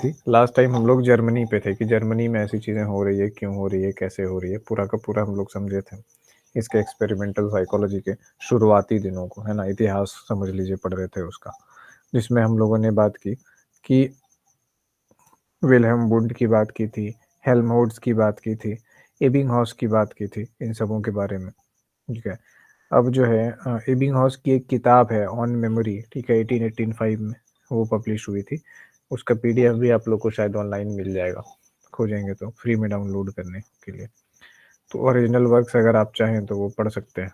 थी, last time हम लोग जर्मनी पे थे कि जर्मनी में ऐसी चीज़ें हो रही है, क्यों हो रही है, कैसे हो रही है, पूरा का पूरा हम लोग समझे थे। इसके एक्सपेरिमेंटल साइकोलॉजी के शुरुआती दिनों को, है ना? इतिहास समझ लीजिए पढ़ रहे थे उसका, जिसमें हम लोगों ने बात की कि विल्हेम वुंड की बात की थी, हेल्महोल्ट्ज़ की बात की थी, एबिंगहॉस की बात की थी, इन सबों के बारे में, ठीक है? अब जो है एबिंगहॉस की एक किताब है ऑन मेमोरी, ठीक है? 1885 में वो पब्लिश हुई थी। उसका पीडीएफ भी आप लोग को शायद ऑनलाइन मिल जाएगा, खोजेंगे तो फ्री में डाउनलोड करने के लिए। तो ओरिजिनल वर्क्स अगर आप चाहें तो वो पढ़ सकते हैं।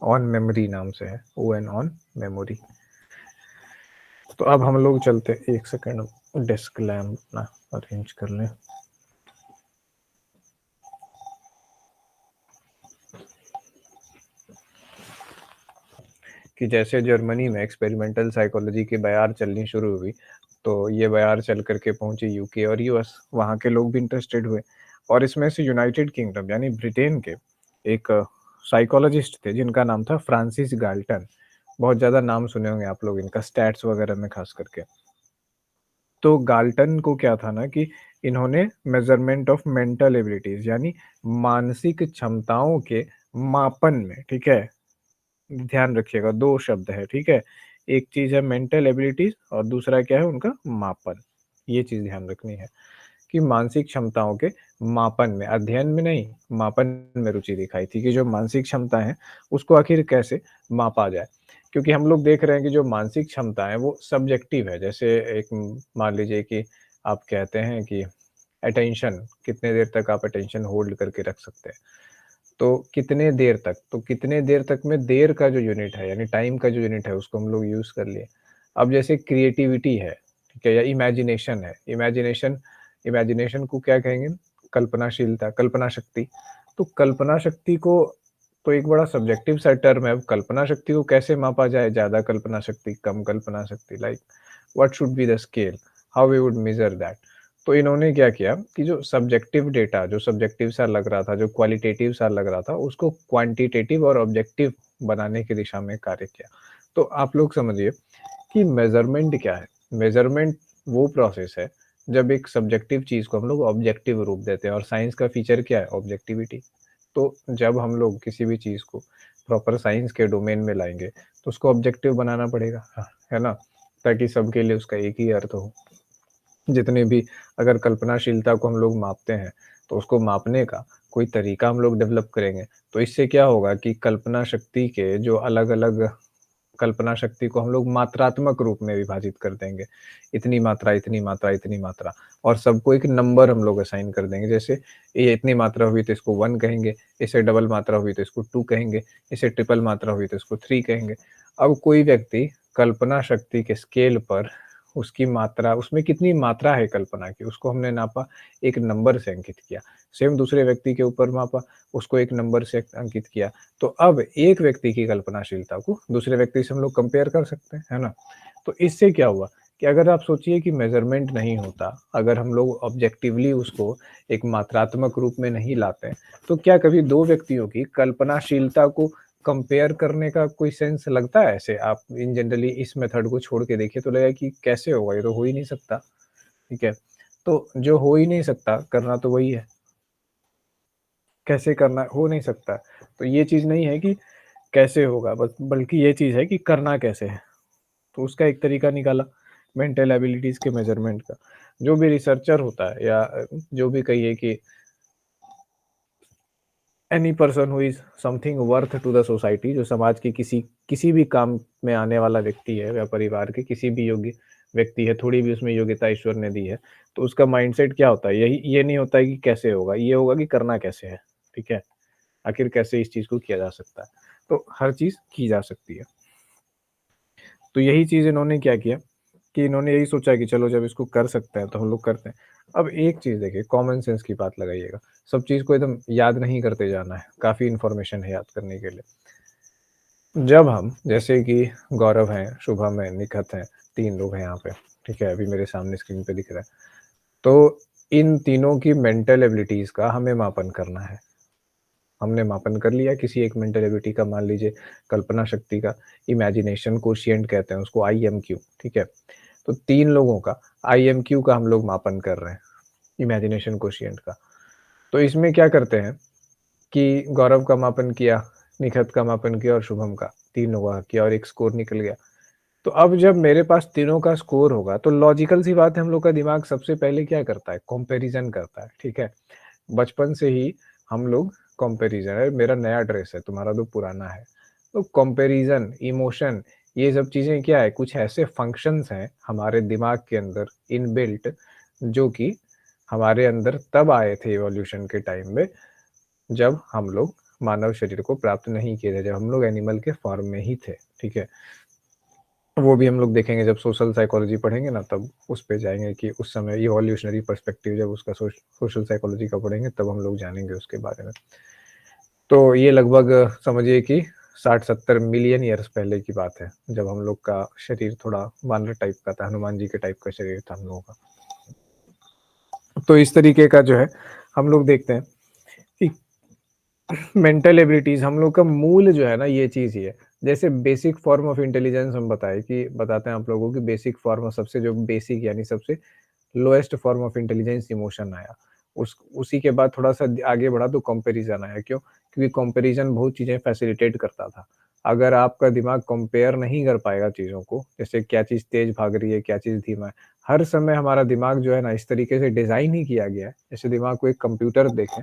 ऑन मेमोरी नाम से है, ओएन ऑन मेमोरी। तो अब हम लोग चलते, एक सेकंड डेस्क लैम्प अपना अरेंज कर लें। कि जैसे जर्मनी में एक्सपेरिमेंटल साइकोलॉजी की बयार चलनी शुरू हुई, तो ये बयार चल कर के पहुंची यूके और यूएस। वहाँ के लोग भी इंटरेस्टेड हुए और इसमें से यूनाइटेड किंगडम यानी ब्रिटेन के एक साइकोलॉजिस्ट थे जिनका नाम था फ्रांसिस गाल्टन। बहुत ज़्यादा नाम सुने होंगे आप लोग इनका, स्टैट्स वगैरह में खास करके। तो गाल्टन को क्या था ना कि इन्होंने मेजरमेंट ऑफ मेंटल एबिलिटीज यानी मानसिक क्षमताओं के मापन में, ठीक है, ध्यान रखिएगा 2 शब्द है, ठीक है? एक चीज़ है मेंटल एबिलिटीज़ और दूसरा क्या है उनका मापन। ये चीज़ ध्यान रखनी है कि मानसिक क्षमताओं के मापन में, अध्ययन में नहीं, मापन में रुचि दिखाई थी कि जो मानसिक क्षमता है, उसको आखिर कैसे मापा जाए। क्योंकि हम लोग देख रहे हैं कि जो मानसिक क्षमता है वो सब्जेक्टिव है। जैसे एक मान लीजिए कि आप कहते हैं कि अटेंशन, कितने देर तक आप अटेंशन होल्ड करके रख सकते हैं। तो कितने देर तक, तो कितने देर तक में देर का जो यूनिट है यानी टाइम का जो यूनिट है उसको हम लोग यूज़ कर लिए। अब जैसे क्रिएटिविटी है, ठीक है? या इमेजिनेशन है, इमेजिनेशन इमेजिनेशन को क्या कहेंगे? कल्पनाशीलता, कल्पना शक्ति। तो कल्पना शक्ति को तो एक बड़ा सब्जेक्टिव सा टर्म है। अब कल्पना शक्ति को कैसे मापा जाए? ज़्यादा कल्पना शक्ति, कम कल्पना शक्ति, like what should be the scale? How we would measure that? तो इन्होंने क्या किया कि जो सब्जेक्टिव डेटा, जो सब्जेक्टिव सा लग रहा था, जो क्वालिटेटिव सा लग रहा था, उसको क्वांटिटेटिव और ऑब्जेक्टिव बनाने की दिशा में कार्य किया। तो आप लोग समझिए कि मेज़रमेंट क्या है? मेज़रमेंट वो प्रोसेस है जब एक सब्जेक्टिव चीज़ को हम लोग ऑब्जेक्टिव रूप देते हैं और साइंस का फीचर क्या है? ऑब्जेक्टिविटी। तो जब हम लोग किसी भी चीज़ को प्रॉपर साइंस के डोमेन में लाएँगे, तो उसको ऑब्जेक्टिव बनाना पड़ेगा, है ना? ताकि सबके लिए उसका एक ही अर्थ हो। जितने भी अगर कल्पनाशीलता को हम लोग मापते हैं, तो उसको मापने का कोई तरीका हम लोग डेवलप करेंगे। तो इससे क्या होगा कि कल्पना शक्ति के जो अलग-अलग कल्पना शक्ति को हम लोग मात्रात्मक रूप में विभाजित कर देंगे। इतनी मात्रा, इतनी मात्रा, इतनी मात्रा और सबको एक नंबर हम लोग असाइन कर देंगे। जैसे ये इतनी मात्रा हुई तो इसको 1 कहेंगे, इससे डबल मात्रा हुई तो इसको 2 कहेंगे, इससे ट्रिपल मात्रा हुई तो इसको 3 कहेंगे। अब कोई व्यक्ति कल्पना शक्ति के स्केल पर उसकी मात्रा, उसमें कितनी मात्रा है कल्पना की, उसको हमने नापा, एक नंबर से अंकित किया। सेम दूसरे व्यक्ति के ऊपर मापा, उसको एक नंबर से अंकित किया। तो अब एक व्यक्ति की कल्पनाशीलता को दूसरे व्यक्ति से हम लोग कंपेयर कर सकते हैं, है ना? तो इससे क्या हुआ कि अगर आप सोचिए कि मेज़रमेंट नहीं होता, अगर हम लोग ऑब्जेक्टिवली उसको एक मात्रात्मक रूप में नहीं लाते, तो क्या कभी 2 व्यक्तियों की कल्पनाशीलता को कंपेयर करने का कोई सेंस लगता है ऐसे? आप इन जनरली इस मेथड को छोड़ के देखिए तो लगेगा कि कैसे होगा, ये तो हो ही नहीं सकता, ठीक है? तो जो हो ही नहीं सकता, करना तो वही है। कैसे करना हो नहीं सकता। तो ये चीज़ नहीं है कि कैसे होगा, बस बल्कि ये चीज़ है कि करना कैसे है। तो उसका एक तरीका निकाला मेंटल एबिलिटीज़ के मेज़रमेंट का। जो भी रिसर्चर होता है या जो भी कहिए कि any person who is something worth to the society, जो समाज के किसी किसी भी काम में आने वाला व्यक्ति है या परिवार के किसी भी योग्य व्यक्ति है, थोड़ी भी उसमें योग्यता ईश्वर ने दी है, तो उसका माइंडसेट क्या होता है? यही ये नहीं होता है कि कैसे होगा, ये होगा कि करना कैसे है, ठीक है? आखिर कैसे इस चीज़ को किया जा सकता है? तो हर चीज़ की जा सकती है। तो यही चीज़ इन्होंने क्या किया कि इन्होंने यही सोचा कि चलो जब इसको कर सकते हैं तो हम लोग करते हैं। अब एक चीज़ देखिए, कॉमन सेंस की बात लगाइएगा। सब चीज़ को एकदम याद नहीं करते जाना है, काफ़ी इन्फॉर्मेशन है याद करने के लिए। जब हम जैसे कि गौरव हैं, शुभम है, निखत हैं, 3 लोग हैं यहाँ पे, ठीक है? अभी मेरे सामने स्क्रीन पे दिख रहा है। तो इन तीनों की मेंटल एबिलिटीज़ का हमें मापन करना है। हमने मापन कर लिया किसी एक मेंटल एबिलिटी का, मान लीजिए कल्पना शक्ति का, इमेजिनेशन कोशिएंट कहते हैं उसको, आईएमक्यू, ठीक है? तो 3 लोगों का आईएमक्यू का हम लोग मापन कर रहे हैं, इमेजिनेशन कोशिएंट का। तो इसमें क्या करते हैं कि गौरव का मापन किया, निखत का मापन किया और शुभम का, 3 लोगों का किया और एक स्कोर निकल गया। तो अब जब मेरे पास तीनों का स्कोर होगा, तो लॉजिकल सी बात है हम लोग का दिमाग सबसे पहले क्या करता है? कंपैरिज़न करता है, ठीक है? बचपन से ही हम लोग कंपैरिज़न है, मेरा नया ड्रेस है, तुम्हारा तो पुराना है। तो कंपैरिज़न, इमोशन ये सब चीज़ें क्या है? कुछ ऐसे फंक्शंस हैं हमारे दिमाग के अंदर इनबिल्ट जो कि हमारे अंदर तब आए थे इवोल्यूशन के टाइम में, जब हम लोग मानव शरीर को प्राप्त नहीं किए थे, जब हम लोग एनिमल के फॉर्म में ही थे, ठीक है? वो भी हम लोग देखेंगे जब सोशल साइकोलॉजी पढ़ेंगे ना, तब उस पे जाएँगे कि उस समय इवोल्यूशनरी पर्सपेक्टिव जब उसका सोशल साइकोलॉजी का पढ़ेंगे तब हम लोग जानेंगे उसके बारे में। तो ये लगभग समझिए कि 60-70 मिलियन ईयर्स पहले की बात है, जब हम लोग का शरीर थोड़ा वानर टाइप का था, हनुमान जी के टाइप का शरीर था हम लोगों का। तो इस तरीके का जो है, हम लोग देखते हैं कि मेंटल एबिलिटीज़ हम लोग का मूल जो है ना ये चीज़ ही है। जैसे बेसिक फॉर्म ऑफ इंटेलिजेंस हम बताते हैं आप लोगों को कि बेसिक फॉर्म ऑफ सबसे जो बेसिक यानी सबसे lowest form of intelligence emotion आया। उस उसी के बाद थोड़ा-सा आगे बढ़ा तो कंपैरिज़न आया, क्यों? क्योंकि कंपैरिज़न बहुत चीज़ें फैसिलिटेट करता था। अगर आपका दिमाग कंपेयर नहीं कर पाएगा चीज़ों को, जैसे क्या चीज़ तेज़ भाग रही है, क्या चीज़ धीमा है। हर समय हमारा दिमाग जो है ना इस तरीके से डिज़ाइन ही किया गया है, जैसे दिमाग को एक कंप्यूटर देखें,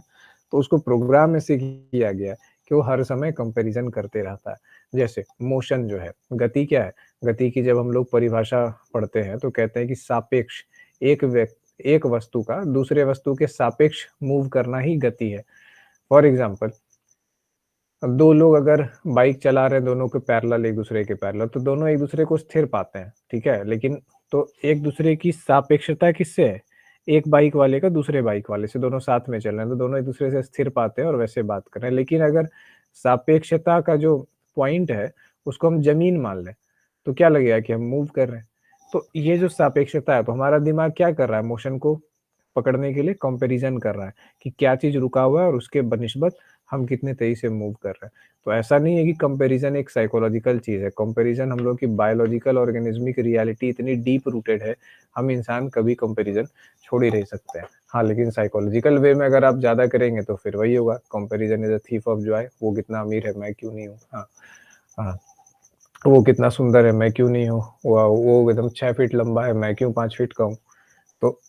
तो उसको प्रोग्राम ऐसे किया गया है कि वो हर समय कंपैरिज़न करते रहता है। जैसे मोशन जो है, गति क्या है? गति की जब हम लोग परिभाषा पढ़ते हैं तो कहते हैं कि सापेक्ष एक वस्तु का दूसरे वस्तु के सापेक्ष मूव करना ही गति है। फॉर एग्ज़ाम्पल, अब 2 लोग अगर बाइक चला रहे हैं दोनों के पैरेलल एक-दूसरे के पैरेलल तो दोनों एक-दूसरे को स्थिर पाते हैं, ठीक है? लेकिन तो एक-दूसरे की सापेक्षता किससे है? एक बाइक वाले का दूसरे बाइक वाले से, दोनों साथ में चल रहे हैं तो दोनों एक-दूसरे से स्थिर पाते हैं और वैसे बात कर रहे हैं। लेकिन अगर सापेक्षता का जो पॉइंट है, उसको हम ज़मीन मान लें, तो क्या लगेगा कि हम मूव कर रहे हैं। तो ये जो सापेक्षता है, तो हमारा दिमाग क्या कर रहा है? मोशन को पकड़ने के लिए कंपैरिज़न कर रहा है कि क्या चीज़ रुका हुआ है और उसके बनिस्बत हम कितने तेज़ी से मूव कर रहे हैं। तो ऐसा नहीं है कि कंपैरिज़न एक साइकोलॉजिकल चीज़ है, कंपैरिज़न हम लोग की बायोलॉजिकल ऑर्गेनिज़्मिक रियलिटी इतनी डीप रूटेड है, हम इंसान कभी कंपैरिज़न छोड़ ही नहीं सकते हैं। हाँ, लेकिन साइकोलॉजिकल वे में अगर आप ज़्यादा करेंगे तो फिर वही होगा, comparison is a thief of Joy, वो कितना अमीर है, मैं क्यों नहीं हूँ? हाँ, हाँ, वो कितना सुंदर है, मैं क्यों नहीं हूँ? वो एकदम 6 फीट लंबा है, मैं क्यों 5 फीट का हूँ? तो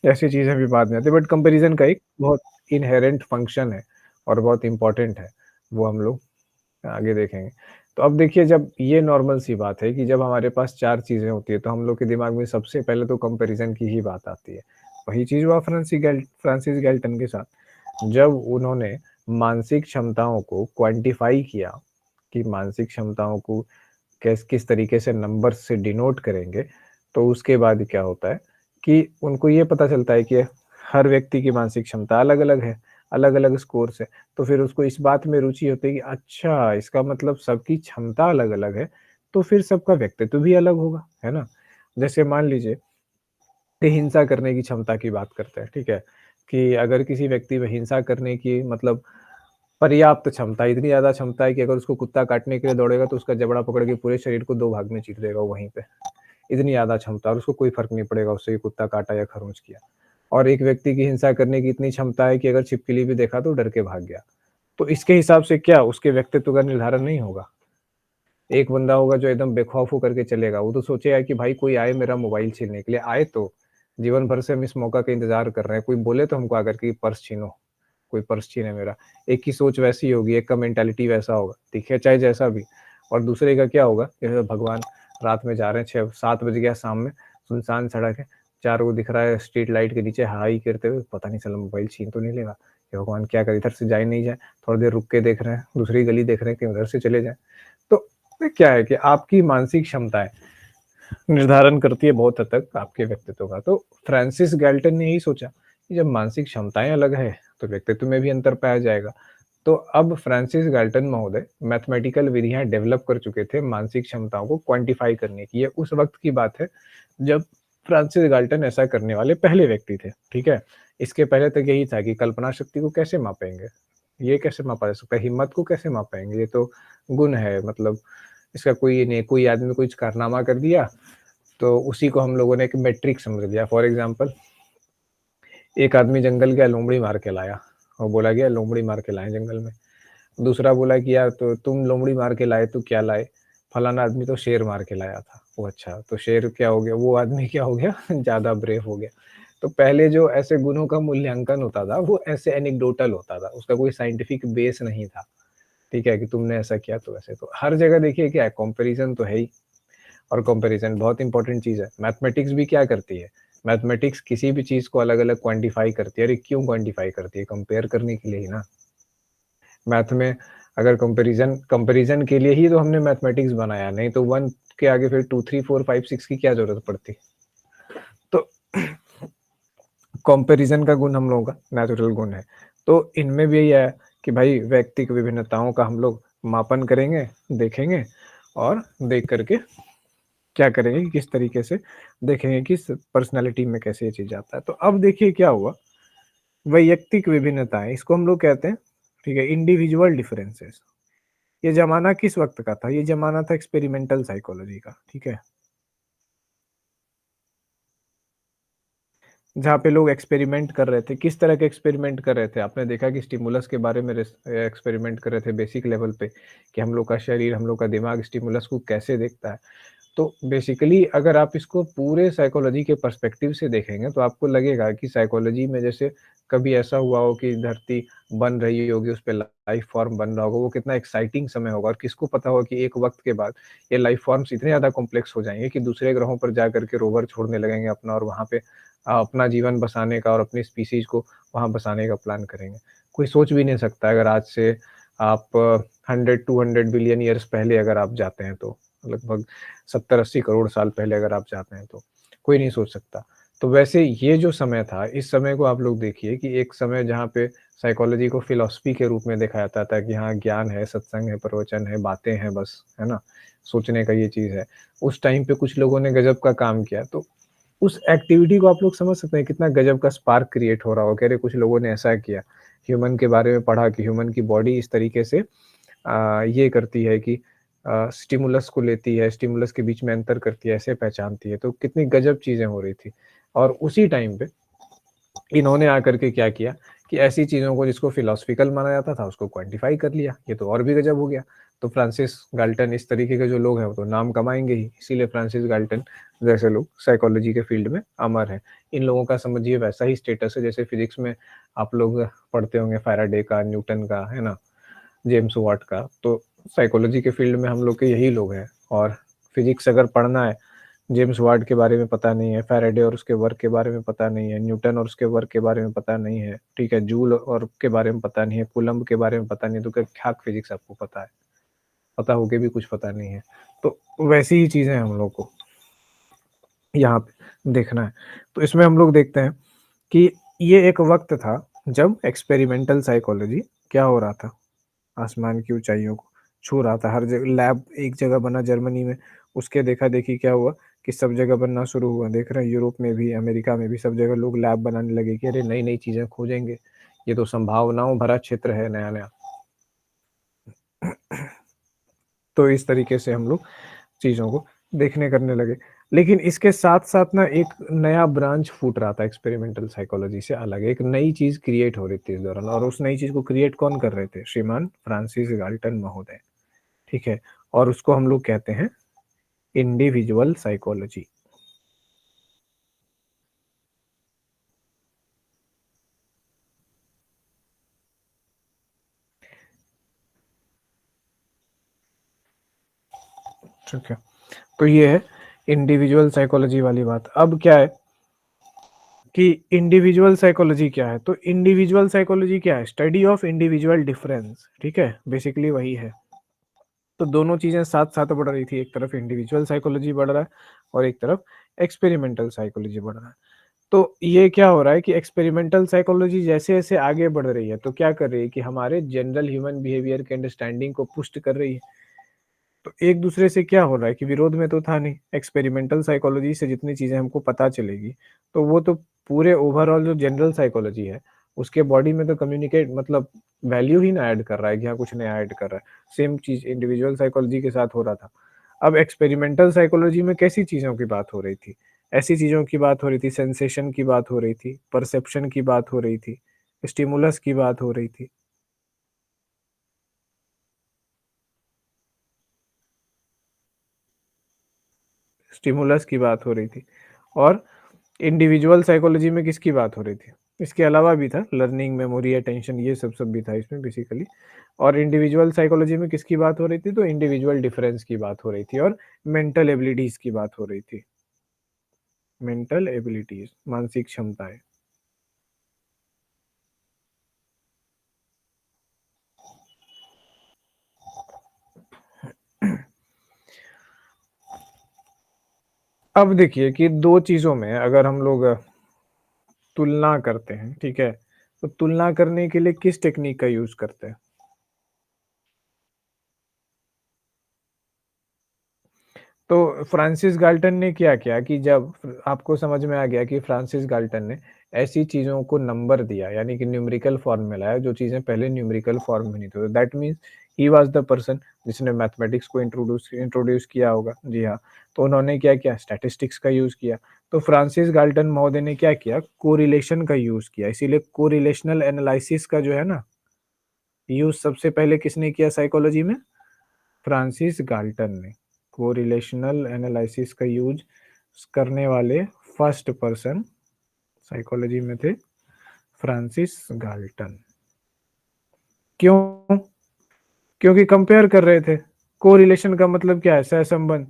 ऐसी चीज़ें भी बाद में आती है, बट कंपैरिज़न का एक बहुत इन्हेरेंट फंक्शन है और बहुत इम्पोर्टेंट है, वो हम लोग आगे देखेंगे। तो अब देखिए जब ये नॉर्मल सी बात है कि जब हमारे पास 4 चीज़ें होती हैं, तो हम लोग के दिमाग में सबसे पहले तो कंपैरिज़न की ही बात आती है। वही चीज़ हुआ फ्रांसिस गैल्टन के साथ, जब उन्होंने मानसिक क्षमताओं को क्वांटिफ़ाई किया कि मानसिक क्षमताओं को किस तरीके से नंबर्स से डिनोट करेंगे, तो उसके बाद क्या होता है कि उनको ये पता चलता है कि हर व्यक्ति की मानसिक क्षमता अलग-अलग है, अलग-अलग स्कोर्स है। तो फिर उसको इस बात में रुचि होती है कि अच्छा, इसका मतलब सबकी क्षमता अलग-अलग है, तो फिर सबका व्यक्तित्व भी अलग होगा, है ना? जैसे मान लीजिए कि हिंसा करने की क्षमता की बात करते हैं, ठीक है? कि अगर किसी व्यक्ति में हिंसा करने की मतलब पर्याप्त क्षमता, इतनी ज़्यादा क्षमता है कि अगर उसको कुत्ता काटने के लिए दौड़ेगा तो उसका जबड़ा पकड़ के पूरे शरीर को 2 भाग में चीर देगा वहीं पे। इतनी ज़्यादा क्षमता, और उसको कोई फ़र्क नहीं पड़ेगा उससे कि कुत्ता काटा या खरोंच किया। और एक व्यक्ति की हिंसा करने की इतनी क्षमता है कि अगर छिपकली भी देखा तो डर के भाग गया। तो इसके हिसाब से क्या उसके व्यक्तित्व का निर्धारण नहीं होगा? एक बंदा होगा जो एकदम बेखौफ होकर के चलेगा, वो तो सोचेगा कि भाई कोई आए मेरा मोबाइल छीनने के लिए, आए तो, जीवन भर से हम इस मौका का इंतज़ार कर रहे हैं, कोई बोले तो हमको आकर के पर्स छीनो, कोई पर्स छीने मेरा। एक की सोच वैसी होगी, एक का मेंटालिटी वैसा होगा, दिखे चाहे जैसा भी। और दूसरे का क्या होगा, जैसे भगवान रात में जा रहे हैं 6-7 बज गया शाम में, सुनसान सड़क है, चारों ओर दिख रहा है स्ट्रीट लाइट के नीचे हाई करते हुए, पता नहीं साला मोबाइल छीन तो नहीं लेगा। हे भगवान क्या करें, इधर से जाए नहीं जाए, थोड़ी देर रुक के देख रहे हैं, दूसरी गली देख रहे हैं कहीं उधर से चले जाएँ। तो ये क्या है कि आपकी मानसिक क्षमताएँ निर्धारण करती है बहुत हद तक आपके व्यक्तित्व का। तो फ्रांसिस गैल्टन ने यही सोचा कि जब मानसिक क्षमताएँ अलग है, तो व्यक्तित्व में भी अंतर पाया जाएगा। तो अब फ्रांसिस गैल्टन महोदय मैथमेटिकल विधियाँ डेवलप कर चुके थे मानसिक क्षमताओं को क्वांटिफ़ाई करने की। ये उस वक़्त की बात है, जब फ्रांसिस गैल्टन ऐसा करने वाले पहले व्यक्ति थे, ठीक है? इसके पहले तक यही था कि कल्पना शक्ति को कैसे मापेंगे? ये कैसे मापा जा सकता है? हिम्मत को कैसे मापेंगे? ये तो गुण है, मतलब इसका कोई ये नहीं, कोई आदमी कुछ कारनामा कर दिया, तो उसी को हम लोगों ने एक मेट्रिक समझ लिया। फॉर एग्ज़ाम्पल एक आदमी जंगल गया, लोमड़ी मार के लाया और बोला गया लोमड़ी मार के लाए जंगल में। दूसरा बोला कि यार तो तुम लोमड़ी मार के लाए तो क्या लाए? फलाना आदमी तो शेर मार के लाया था। ओह अच्छा, तो शेर क्या हो गया? वो आदमी क्या हो गया? ज़्यादा ब्रेव हो गया। तो पहले जो ऐसे गुणों का मूल्यांकन होता था, वो ऐसे एनेक्डोटल होता था, उसका कोई साइंटिफिक बेस नहीं था, ठीक है? कि तुमने ऐसा किया तो वैसे। तो हर जगह देखिए क्या है, कंपैरिज़न तो है ही और कंपैरिज़न बहुत इंपॉर्टेंट चीज़ है। मैथमेटिक्स भी क्या करती है? मैथमेटिक्स किसी भी चीज़ को अलग-अलग क्वांटिफ़ाई करती है। अरे क्यों क्वांटिफ़ाई करती है? कंपेयर करने के लिए ही ना। मैथ में अगर कंपैरिज़न के लिए ही तो हमने मैथमेटिक्स बनाया, नहीं तो 1 के आगे फिर 2, 3, 4, 5, 6 की क्या ज़रूरत पड़ती? तो कंपैरिज़न का गुण हम लोगों का नेचुरल गुण है। तो इनमें भी यही है कि भाई व्यक्तिक विभिन्नताओं का हम लोग मापन करेंगे, देखेंगे और देख कर के क्या करेंगे कि किस तरीके से देखेंगे कि स पर्सनैलिटी में कैसे ये चीज़ आता है। तो अब देखिए क्या हुआ, वैयक्तिक विभिन्नताएँ इसको हम लोग कहते हैं, ठीक है, इंडिविजुअल डिफरेंसेस। ये ज़माना किस वक़्त का था? ये ज़माना था एक्सपेरिमेंटल साइकोलॉजी का, ठीक है? जहाँ पे लोग एक्सपेरिमेंट कर रहे थे। किस तरह के एक्सपेरिमेंट कर रहे थे? आपने देखा कि स्टिमुलस के बारे में एक्सपेरिमेंट कर रहे थे बेसिक लेवल पे, कि हम लोग का शरीर, हम लोग का दिमाग स्टिमुलस को कैसे देखता है। तो बेसिकली अगर आप इसको पूरे साइकोलॉजी के पर्सपेक्टिव से देखेंगे, तो आपको लगेगा कि साइकोलॉजी में जैसे कभी ऐसा हुआ हो कि धरती बन रही होगी, उस पे लाइफ फॉर्म बन रहा होगा, वो कितना एक्साइटिंग समय होगा और किसको पता होगा कि एक वक़्त के बाद ये लाइफ फॉर्म्स इतने ज़्यादा कॉम्प्लेक्स हो जाएँगे कि दूसरे ग्रहों पर जा कर के रोवर छोड़ने लगेंगे अपना और वहाँ पे अपना जीवन बसाने का और अपनी स्पीशीज़ को वहाँ बसाने का प्लान करेंगे। कोई सोच भी नहीं सकता अगर आज से आप 100-200 बिलियन ईयर्स पहले अगर आप जाते हैं तो, लगभग 70-80 करोड़ साल पहले अगर आप जाते हैं तो, कोई नहीं सोच सकता। तो वैसे ये जो समय था, इस समय को आप लोग देखिए कि एक समय जहाँ पे साइकोलॉजी को फ़िलॉसफ़ी के रूप में देखा जाता था कि हाँ, ज्ञान है, सत्संग है, प्रवचन है, बातें हैं बस, है ना? सोचने का ये चीज़ है। उस टाइम पे कुछ लोगों ने गज़ब का काम किया, तो उस एक्टिविटी को आप लोग समझ सकते हैं कितना गज़ब का स्पार्क क्रिएट हो रहा होगा कि अरे कुछ लोगों ने ऐसा किया। ह्यूमन के बारे में पढ़ा कि ह्यूमन की बॉडी इस तरीके से ये करती है कि स्टिमुलस को लेती है, स्टिमुलस के बीच में अंतर करती है, ऐसे पहचानती है, तो कितनी गज़ब चीज़ें हो रही थी। और उसी टाइम पे इन्होंने आकर के क्या किया कि ऐसी चीज़ों को जिसको फिलॉसफिकल माना जाता था, उसको क्वांटिफ़ाई कर लिया, ये तो और भी गज़ब हो गया। तो फ्रांसिस गाल्टन इस तरीके के जो लोग हैं, वो तो नाम कमाएँगे ही, इसीलिए फ्रांसिस गाल्टन जैसे लोग साइकोलॉजी के फ़ील्ड में अमर हैं। इन लोगों का समझिए वैसा ही स्टेटस है जैसे फ़िज़िक्स में आप लोग पढ़ते होंगे फ़ैराडे का, न्यूटन का, है ना? जेम्स वाट का। तो साइकोलॉजी के फ़ील्ड में हम लोग के यही लोग हैं और फ़िज़िक्स अगर पढ़ना है, जेम्स वाट के बारे में पता नहीं है, फ़ैराडे और उसके वर्क के बारे में पता नहीं है, न्यूटन और उसके वर्क के बारे में पता नहीं है, ठीक है? जूल और के बारे में पता नहीं है, कूलम्ब के बारे में पता नहीं है, तो क्या फ़िज़िक्स आपको पता है? पता होके भी कुछ पता नहीं है। तो वैसी ही चीज़ें हम लोग को यहाँ पे देखना है। तो इसमें हम लोग देखते हैं कि ये एक वक़्त था जब एक्सपेरिमेंटल साइकोलॉजी क्या हो रहा था? आसमान की ऊँचाइयों को छू रहा था। हर जगह लैब एक जगह बना जर्मनी में, उसके देखा-देखी क्या हुआ कि सब जगह बनना शुरू हुआ। देख रहे हैं यूरोप में भी, अमेरिका में भी सब जगह लोग लैब बनाने लगे कि अरे नई-नई चीज़ें खोजेंगे। ये तो संभावनाओं भरा क्षेत्र है नया-नया। तो इस तरीके से हम लोग चीज़ों को देखने करने लगे। लेकिन इसके साथ-साथ ना एक नया ब्रांच फूट रहा था एक्सपेरिमेंटल साइकोलॉजी से अलग। एक नई चीज़ क्रिएट हो रही थी इस दौरान और उस नई चीज़ को क्रिएट कौन कर रहे थे? श्रीमान फ्रांसिस गाल्टन महोदय। ठीक है? और उसको हम लोग कहते हैं इंडिविजुअल साइकोलॉजी। ठीक है? तो ये है इंडिविजुअल साइकोलॉजी वाली बात। अब क्या है कि इंडिविजुअल साइकोलॉजी क्या है? तो इंडिविजुअल साइकोलॉजी क्या है? स्टडी ऑफ इंडिविजुअल डिफरेंस, ठीक है? बेसिकली वही है। तो दोनों चीज़ें साथ-साथ बढ़ रही थी। एक तरफ इंडिविजुअल साइकोलॉजी बढ़ रहा है और एक तरफ एक्सपेरिमेंटल साइकोलॉजी बढ़ रहा है। तो ये क्या हो रहा है कि एक्सपेरिमेंटल साइकोलॉजी जैसे-जैसे आगे बढ़ रही है, तो क्या कर रही है कि हमारे जनरल ह्यूमन बिहेवियर के अंडरस्टैंडिंग को पुष्ट कर रही है। तो एक दूसरे से क्या हो रहा है कि विरोध में तो था नहीं, एक्सपेरिमेंटल साइकोलॉजी से जितनी चीज़ें हमको पता चलेगी, तो वो तो पूरे ओवरऑल जो जनरल साइकोलॉजी है, उसके बॉडी में तो कम्युनिकेट मतलब वैल्यू ही ना ऐड कर रहा है कि हाँ, कुछ नया ऐड कर रहा है। सेम चीज़ इंडिविजुअल साइकोलॉजी के साथ हो रहा था। अब एक्सपेरिमेंटल साइकोलॉजी में कैसी चीज़ों की बात हो रही थी? ऐसी चीज़ों की बात हो रही थी, सेंसेशन की बात हो रही थी, परसेप्शन की बात हो रही थी, स्टिमुलस की बात हो रही थी, स्टिमुलस की बात हो रही थी और इंडिविजुअल साइकोलॉजी में किसकी बात हो रही थी? इसके अलावा भी था लर्निंग, मेमोरी, अटेंशन, ये सब भी था इसमें बेसिकली। और इंडिविजुअल साइकोलॉजी में किसकी बात हो रही थी? तो इंडिविजुअल डिफरेंस की बात हो रही थी और मेंटल एबिलिटीज़ की बात हो रही थी। मेंटल एबिलिटीज़, मानसिक क्षमताएँ। अब देखिए कि 2 चीज़ों में अगर हम लोग तुलना करते हैं, ठीक है? तो तुलना करने के लिए किस टेक्नीक का यूज़ करते हैं? तो फ्रांसिस गाल्टन ने क्या किया कि जब आपको समझ में आ गया कि फ्रांसिस गाल्टन ने ऐसी चीज़ों को नंबर दिया, यानी कि न्यूमेरिकल फॉर्म में लाया, जो चीज़ें पहले न्यूमेरिकल फॉर्म में नहीं थी। That means he was the person जिसने मैथमेटिक्स को इंट्रोड्यूस इंट्रोड्यूस किया होगा। जी हाँ, तो उन्होंने क्या किया? स्टैटिस्टिक्स का यूज़ किया। तो फ्रांसिस गाल्टन महोदय ने क्या किया? कोरिलेशन का यूज़ किया। इसीलिए कोरिलेशनल एनालिसिस का जो है ना, यूज़ सबसे पहले किसने किया साइकोलॉजी में? फ्रांसिस गाल्टन ने। कोरिलेशनल एनालिसिस का यूज़ करने वाले फर्स्ट पर्सन साइकोलॉजी में थे फ्रांसिस गाल्टन। क्यों? क्योंकि कंपेयर कर रहे थे। कोरिलेशन का मतलब क्या है? सहसंबंध।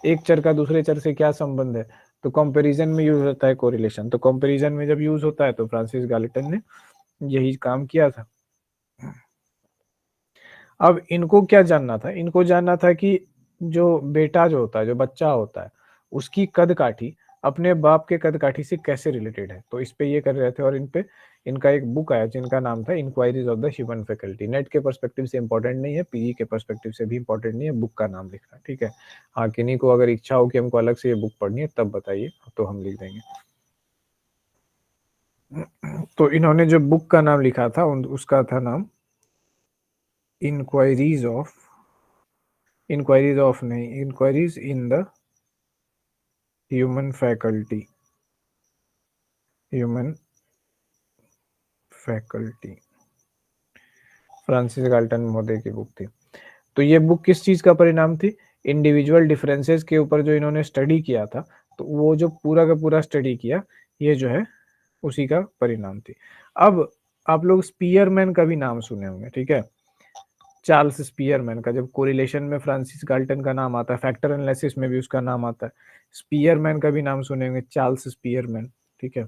एक चर का दूसरे चर से क्या संबंध है? तो कंपैरिजन में यूज़ होता है कोरिलेशन। तो कंपैरिजन में जब यूज़ होता है तो फ्रांसिस गाल्टन ने यही काम किया था। अब इनको क्या जानना था? इनको जानना था कि जो बेटा जो होता है, जो बच्चा होता है, उसकी कद-काठी अपने बाप के कद-काठी से कैसे रिलेटेड है? तो इस पे ये कर रहे थे और इन पे इनका एक बुक आया जिनका नाम था enquiries of the human faculty. Net के पर्सपेक्टिव से इम्पोर्टेंट नहीं है, पीई के पर्सपेक्टिव से भी इम्पोर्टेंट नहीं है, बुक का नाम लिखना, ठीक है? हाँ, किन्हीं को अगर इच्छा हो कि हमको अलग से ये बुक पढ़नी है तब बताइए, तो हम लिख देंगे। तो इन्होंने जो बुक का नाम लिखा था उन उसका था नाम enquiries of enquiries in the human faculty human faculty Francis Galton महोदय की बुक थी। तो ये बुक किस चीज़ का परिणाम थी? इंडिविजुअल डिफरेंसेस के ऊपर जो इन्होंने स्टडी किया था, तो वो जो पूरा का पूरा स्टडी किया, ये जो है उसी का परिणाम थी। अब आप लोग स्पीयरमैन का भी नाम सुने होंगे, ठीक है? चार्ल्स स्पीयरमैन का जब कोरिलेशन में फ्रांसिस गाल्टन का नाम आता है, फैक्टर एनालिसिस में भी उसका नाम आता है। स्पीयरमैन का भी नाम सुने होंगे, चार्ल्स स्पीयरमैन, ठीक है?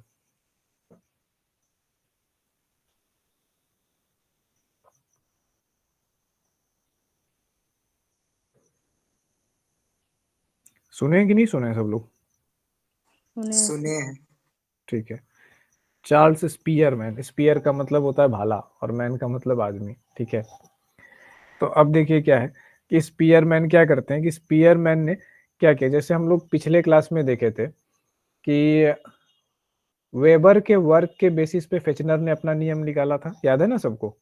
सुने हैं कि नहीं सुने हैं सब लोग? सुने हैं। ठीक है। चार्ल्स स्पीयरमैन, स्पीयर का मतलब होता है भाला और मैन का मतलब आदमी, ठीक है? तो अब देखिए क्या है कि स्पीयरमैन क्या करते हैं कि स्पीयरमैन ने क्या किया, जैसे हम लोग पिछले क्लास में देखे थे कि वेबर के वर्क के बेसिस पे फेचनर ने अपना नियम निकाला था, याद है ना सबको?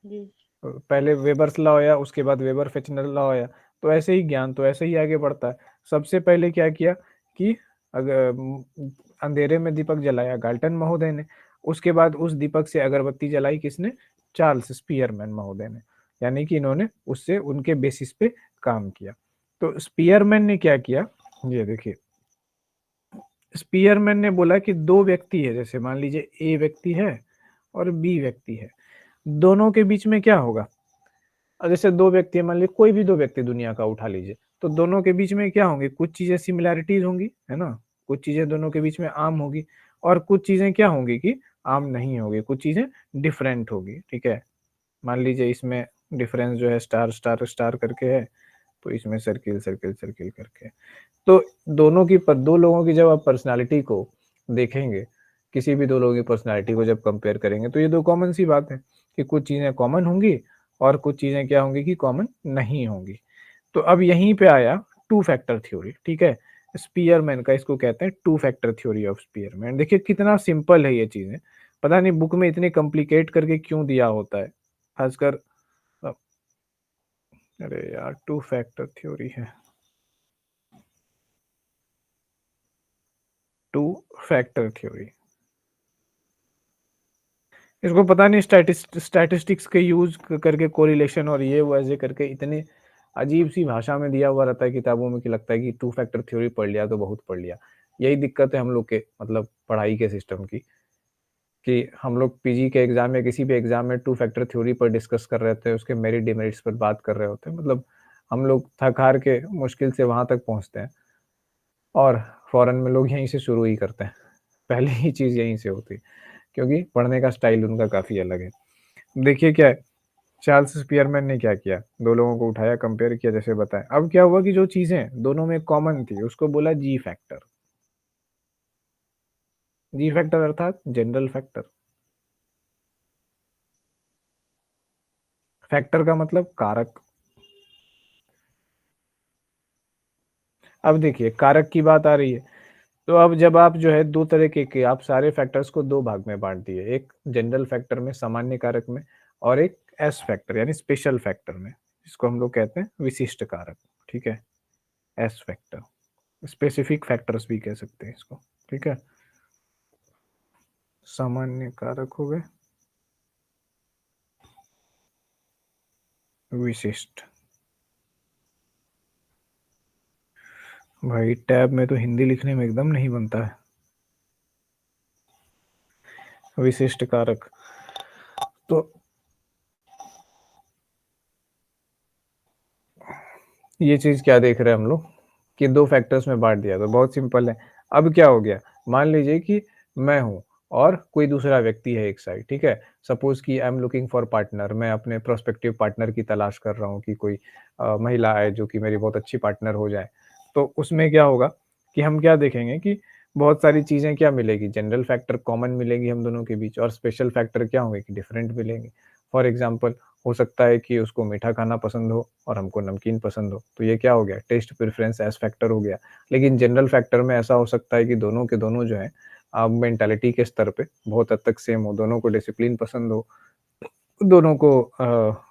जी। पहले वेबर्स लॉ आया, उसके बाद वेबर फेचनर लॉ आया। तो ऐसे ही ज्ञान तो ऐसे ही आगे बढ़ता है। सबसे पहले क्या किया कि अगर अंधेरे में दीपक जलाया गाल्टन महोदय ने, उसके बाद उस दीपक से अगरबत्ती जलाई किसने? चार्ल्स स्पीयरमैन महोदय ने। यानी कि इन्होंने उससे उनके बेसिस पे काम किया। तो स्पीयरमैन ने क्या किया, ये देखिए, स्पीयरमैन ने बोला कि 2 व्यक्ति है, जैसे मान लीजिए ए व्यक्ति है और बी व्यक्ति है। दोनों के बीच में क्या होगा? जैसे 2 व्यक्ति है, मान लीजिए कोई भी 2 व्यक्ति दुनिया का उठा लीजिए, तो दोनों के बीच में क्या होंगे? कुछ चीज़ें सिमिलैरिटीज़ होंगी, है ना? कुछ चीज़ें दोनों के बीच में आम होगी और कुछ चीज़ें क्या होंगी कि आम नहीं होगी, कुछ चीज़ें डिफरेंट होगी, ठीक है? मान लीजिए इसमें डिफरेंस जो है स्टार, स्टार, स्टार करके है, तो इसमें सर्किल, सर्किल, सर्किल करके है। तो दोनों की पर 2 लोगों की जब आप पर्सनैलिटी को देखेंगे, किसी भी 2 लोगों की पर्सनैलिटी को जब कंपेयर करेंगे, तो ये 2 कॉमन सी बात है कि कुछ चीज़ें कॉमन होंगी और कुछ चीज़ें क्या होंगी कि कॉमन नहीं होंगी। तो अब यहीं पे आया टू फैक्टर थ्योरी, ठीक है? स्पीयरमैन का इसको कहते हैं two factor theory of Spearman. देखिए कितना सिंपल है ये चीज़ें, पता नहीं बुक में इतने कॉम्प्लिकेट करके क्यों दिया होता है, खासकर अ, अरे यार, टू फैक्टर थ्योरी है। टू फैक्टर थ्योरी, इसको पता नहीं स्टैटिस्टिक्स के यूज करके कोरिलेशन और ये वो ऐसे करके इतने अजीब सी भाषा में दिया हुआ रहता है किताबों में कि लगता है कि टू फैक्टर थ्योरी पढ़ लिया तो बहुत पढ़ लिया। यही दिक्कत है हम लोग के मतलब पढ़ाई के सिस्टम की, कि हम लोग पीजी के एग्जाम या किसी भी एग्जाम में टू फैक्टर थ्योरी पर डिस्कस कर रहे होते हैं, उसके मेरिट डिमेरिट्स पर बात कर रहे होते हैं। मतलब हम लोग थक हार के मुश्किल से वहां तक पहुंचते हैं, और फॉरेन में लोग यहीं से शुरू ही करते हैं। पहले ही चीज यहीं से होती है, क्योंकि पढ़ने का स्टाइल उनका काफी अलग है। देखिए क्या है, चार्ल्स स्पियरमैन ने क्या किया, दो लोगों को उठाया, कंपेयर किया, जैसे बताया। अब क्या हुआ कि जो चीजें दोनों में कॉमन थी उसको बोला जी फैक्टर। जी फैक्टर अर्थात जनरल फैक्टर। फैक्टर का मतलब कारक। अब देखिए कारक की बात आ रही है, तो अब जब आप जो है दो तरह के आप सारे फैक्टर्स को दो भाग में बांट दिए, एक जनरल फैक्टर में, सामान्य कारक में, और एक एस फैक्टर यानी स्पेशल फैक्टर में, जिसको हम लोग कहते हैं विशिष्ट कारक। ठीक है, एस फैक्टर, स्पेसिफिक फैक्टर्स भी कह सकते हैं इसको। ठीक है, सामान्य कारक हो गए, विशिष्ट। भाई टैब में तो हिंदी लिखने में एकदम नहीं बनता है। विशिष्ट कारक, तो ये चीज क्या देख रहे हैं हम लोग कि दो फैक्टर्स में बांट दिया, तो बहुत सिंपल है। अब क्या हो गया, मान लीजिए कि मैं हूं और कोई दूसरा व्यक्ति है एक साइड। ठीक है, सपोज कि I am looking for partner, मैं अपने प्रोस्पेक्टिव पार्टनर की तलाश कर रहा हूँ कि कोई महिला आए जो कि मेरी बहुत अच्छी पार्टनर हो जाए। तो उसमें क्या होगा कि हम क्या देखेंगे कि बहुत सारी चीजें क्या मिलेगी, जनरल फैक्टर कॉमन मिलेगी हम दोनों के बीच, और स्पेशल फैक्टर क्या होंगे कि डिफरेंट मिलेंगे। फॉर एग्जाम्पल, हो सकता है कि उसको मीठा खाना पसंद हो और हमको नमकीन पसंद हो, तो ये क्या हो गया, टेस्ट प्रेफरेंस एज फैक्टर हो गया। लेकिन जनरल फैक्टर में ऐसा हो सकता है कि दोनों के दोनों जो है मेंटालिटी के स्तर पे बहुत हद तक सेम हो, दोनों को डिसिप्लिन पसंद हो, दोनों को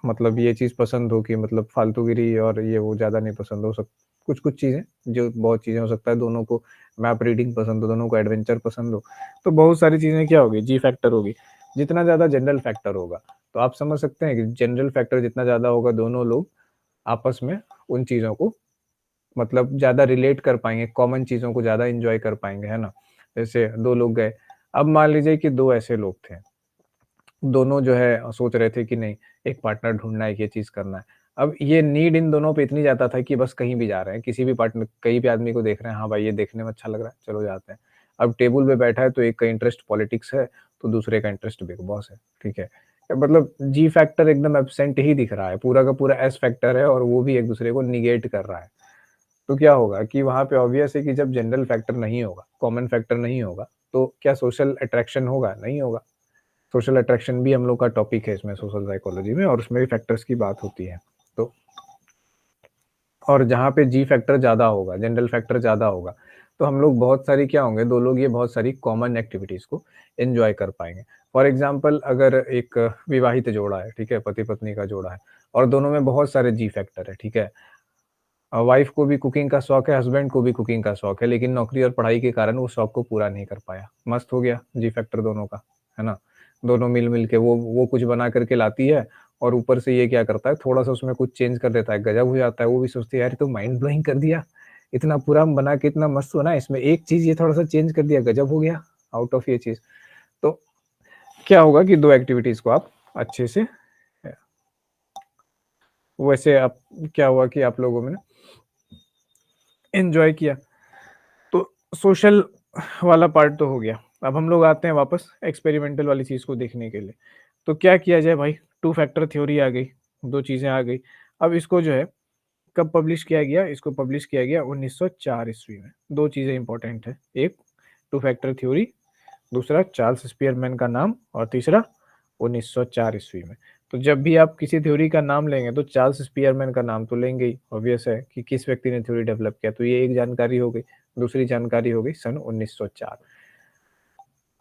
मतलब ये चीज़ पसंद हो कि मतलब फालतूगिरी और ये वो ज़्यादा नहीं पसंद हो। सब कुछ कुछ चीज़ें, जो बहुत चीज़ें हो सकता है, दोनों को मैप रीडिंग पसंद हो, दोनों को एडवेंचर पसंद हो। तो बहुत सारी चीज़ें क्या होगी, जी फैक्टर होगी। जितना ज़्यादा जनरल फैक्टर होगा, तो आप समझ सकते हैं कि जनरल फैक्टर जितना ज़्यादा होगा, दोनों लोग आपस में उन चीज़ों को मतलब ज़्यादा रिलेट कर पाएँगे, कॉमन चीज़ों को ज़्यादा एन्जॉय कर पाएँगे, है ना? जैसे 2 लोग गए, अब मान लीजिए कि 2 ऐसे लोग थे, दोनों जो है सोच रहे थे कि नहीं, एक पार्टनर ढूँढना है, ये चीज़ करना है। अब ये नीड इन दोनों पे इतनी ज़्यादा था कि बस कहीं भी जा रहे हैं, किसी भी पार्टनर कहीं भी आदमी को देख रहे हैं, हाँ भाई ये देखने में अच्छा लग रहा है, चलो जाते हैं। अब टेबल पे बैठा है तो एक का इंटरेस्ट पॉलिटिक्स है, तो दूसरे का इंटरेस्ट बिग बॉस है, ठीक है? मतलब जी फैक्टर एकदम एब्सेंट ही दिख रहा है, पूरा का पूरा एस फैक्टर है और वो भी एक दूसरे को नेगेट कर रहा है। तो क्या होगा कि वहाँ पे ऑब्वियस है कि जब जनरल फैक्टर नहीं होगा, कॉमन फैक्टर नहीं होगा, तो क्या सोशल अट्रैक्शन होगा? नहीं होगा। सोशल अट्रैक्शन भी हम लोग का टॉपिक है इसमें सोशल साइकोलॉजी में, और उसमें भी फैक्टर्स की बात होती है। तो और जहाँ पे जी फैक्टर ज़्यादा होगा, जनरल फैक्टर ज़्यादा होगा, तो हम लोग बहुत सारी क्या होंगे, 2 लोग ये बहुत सारी कॉमन एक्टिविटीज़ को एन्जॉय कर पाएँगे। फॉर एग्ज़ाम्पल, अगर एक विवाहित जोड़ा है, ठीक है? पति-पत्नी का जोड़ा है और दोनों में बहुत सारे जी फैक्टर है, ठीक है? वाइफ को भी कुकिंग का शौक है, हस्बैंड को भी कुकिंग का शौक है, लेकिन नौकरी और पढ़ाई के कारण वो शौक को पूरा नहीं कर पाया। मस्त हो गया जी फैक्टर दोनों का, है ना? दोनों मिल-मिल के वो कुछ बना कर के लाती है और ऊपर से ये क्या करता है, थोड़ा-सा उसमें कुछ चेंज कर देता है, गज़ब हो जाता है। वो भी सोचती है, यार ये तो माइंड ब्लोइंग कर दिया। इतना पूरा हम बना के इतना मस्त बना, इसमें एक चीज़ ये थोड़ा-सा चेंज कर दिया, गज़ब हो गया, आउट ऑफ ये चीज़। तो क्या होगा कि 2 एक्टिविटीज़ को आप अच्छे से वैसे आप क्या हुआ कि आप लोगों में ना एन्जॉय किया। तो सोशल वाला पार्ट तो हो गया। अब हम लोग आते हैं वापस एक्सपेरिमेंटल वाली चीज़ को देखने के लिए। तो क्या किया जाए भाई? टू फैक्टर थ्योरी आ गई, 2 चीज़ें आ गई। अब इसको जो है कब पब्लिश किया गया? इसको पब्लिश किया गया 1904 ईस्वी में। 2 चीज़ें इम्पोर्टेंट है, एक टू फैक्टर थ्योरी, दूसरा चार्ल्स स्पियरमैन का नाम, और तीसरा 1904 ईस्वी में। तो जब भी आप किसी थ्योरी का नाम लेंगे तो चार्ल्स स्पियरमैन का नाम तो लेंगे ही, ऑब्वियस है कि किस व्यक्ति ने थ्योरी डेवलप किया, तो ये एक जानकारी हो गई। दूसरी जानकारी हो गई सन 1904।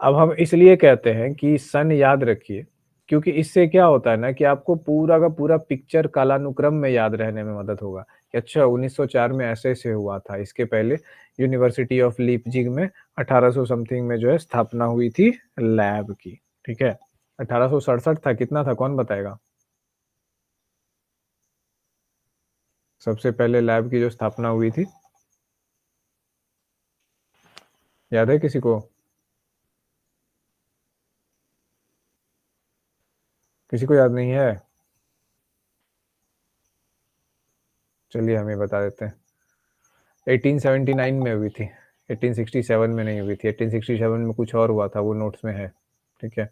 अब हम इसलिए कहते हैं कि सन याद रखिए, क्योंकि इससे क्या होता है ना कि आपको पूरा का पूरा पिक्चर कालानुक्रम में याद रहने में मदद होगा कि अच्छा 1904 में ऐसे-ऐसे हुआ था। इसके पहले यूनिवर्सिटी ऑफ लीपज़िग में 1800 समथिंग में जो है स्थापना हुई थी लैब की, ठीक है? 1867 था, कितना था कौन बताएगा? सबसे पहले लैब की जो स्थापना हुई थी, याद है किसी को? किसी को याद नहीं है? चलिए हम ये बता देते हैं। 1879 में हुई थी, 1867 में नहीं हुई थी, 1867 में कुछ और हुआ था, वो नोट्स में है, ठीक है?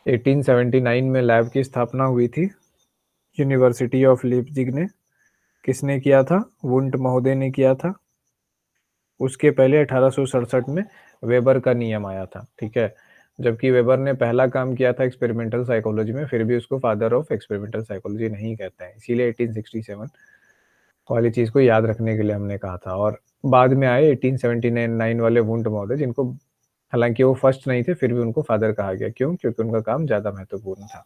1879 में लैब की स्थापना हुई थी, यूनिवर्सिटी ऑफ लीपज़िग ने। किसने किया था? वुंट महोदय ने किया था। उसके पहले 1867 में वेबर का नियम आया था, ठीक है? जबकि वेबर ने पहला काम किया था एक्सपेरिमेंटल साइकोलॉजी में, फिर भी उसको फादर ऑफ एक्सपेरिमेंटल साइकोलॉजी नहीं कहते हैं, इसीलिए 1867 वाली चीज़ को याद रखने के लिए हमने कहा था। और बाद में आए 1879 वाले वुंट महोदय, जिनको हालाँकि वो फर्स्ट नहीं थे, फिर भी उनको फादर कहा गया। क्यों? क्योंकि उनका काम ज़्यादा महत्वपूर्ण था,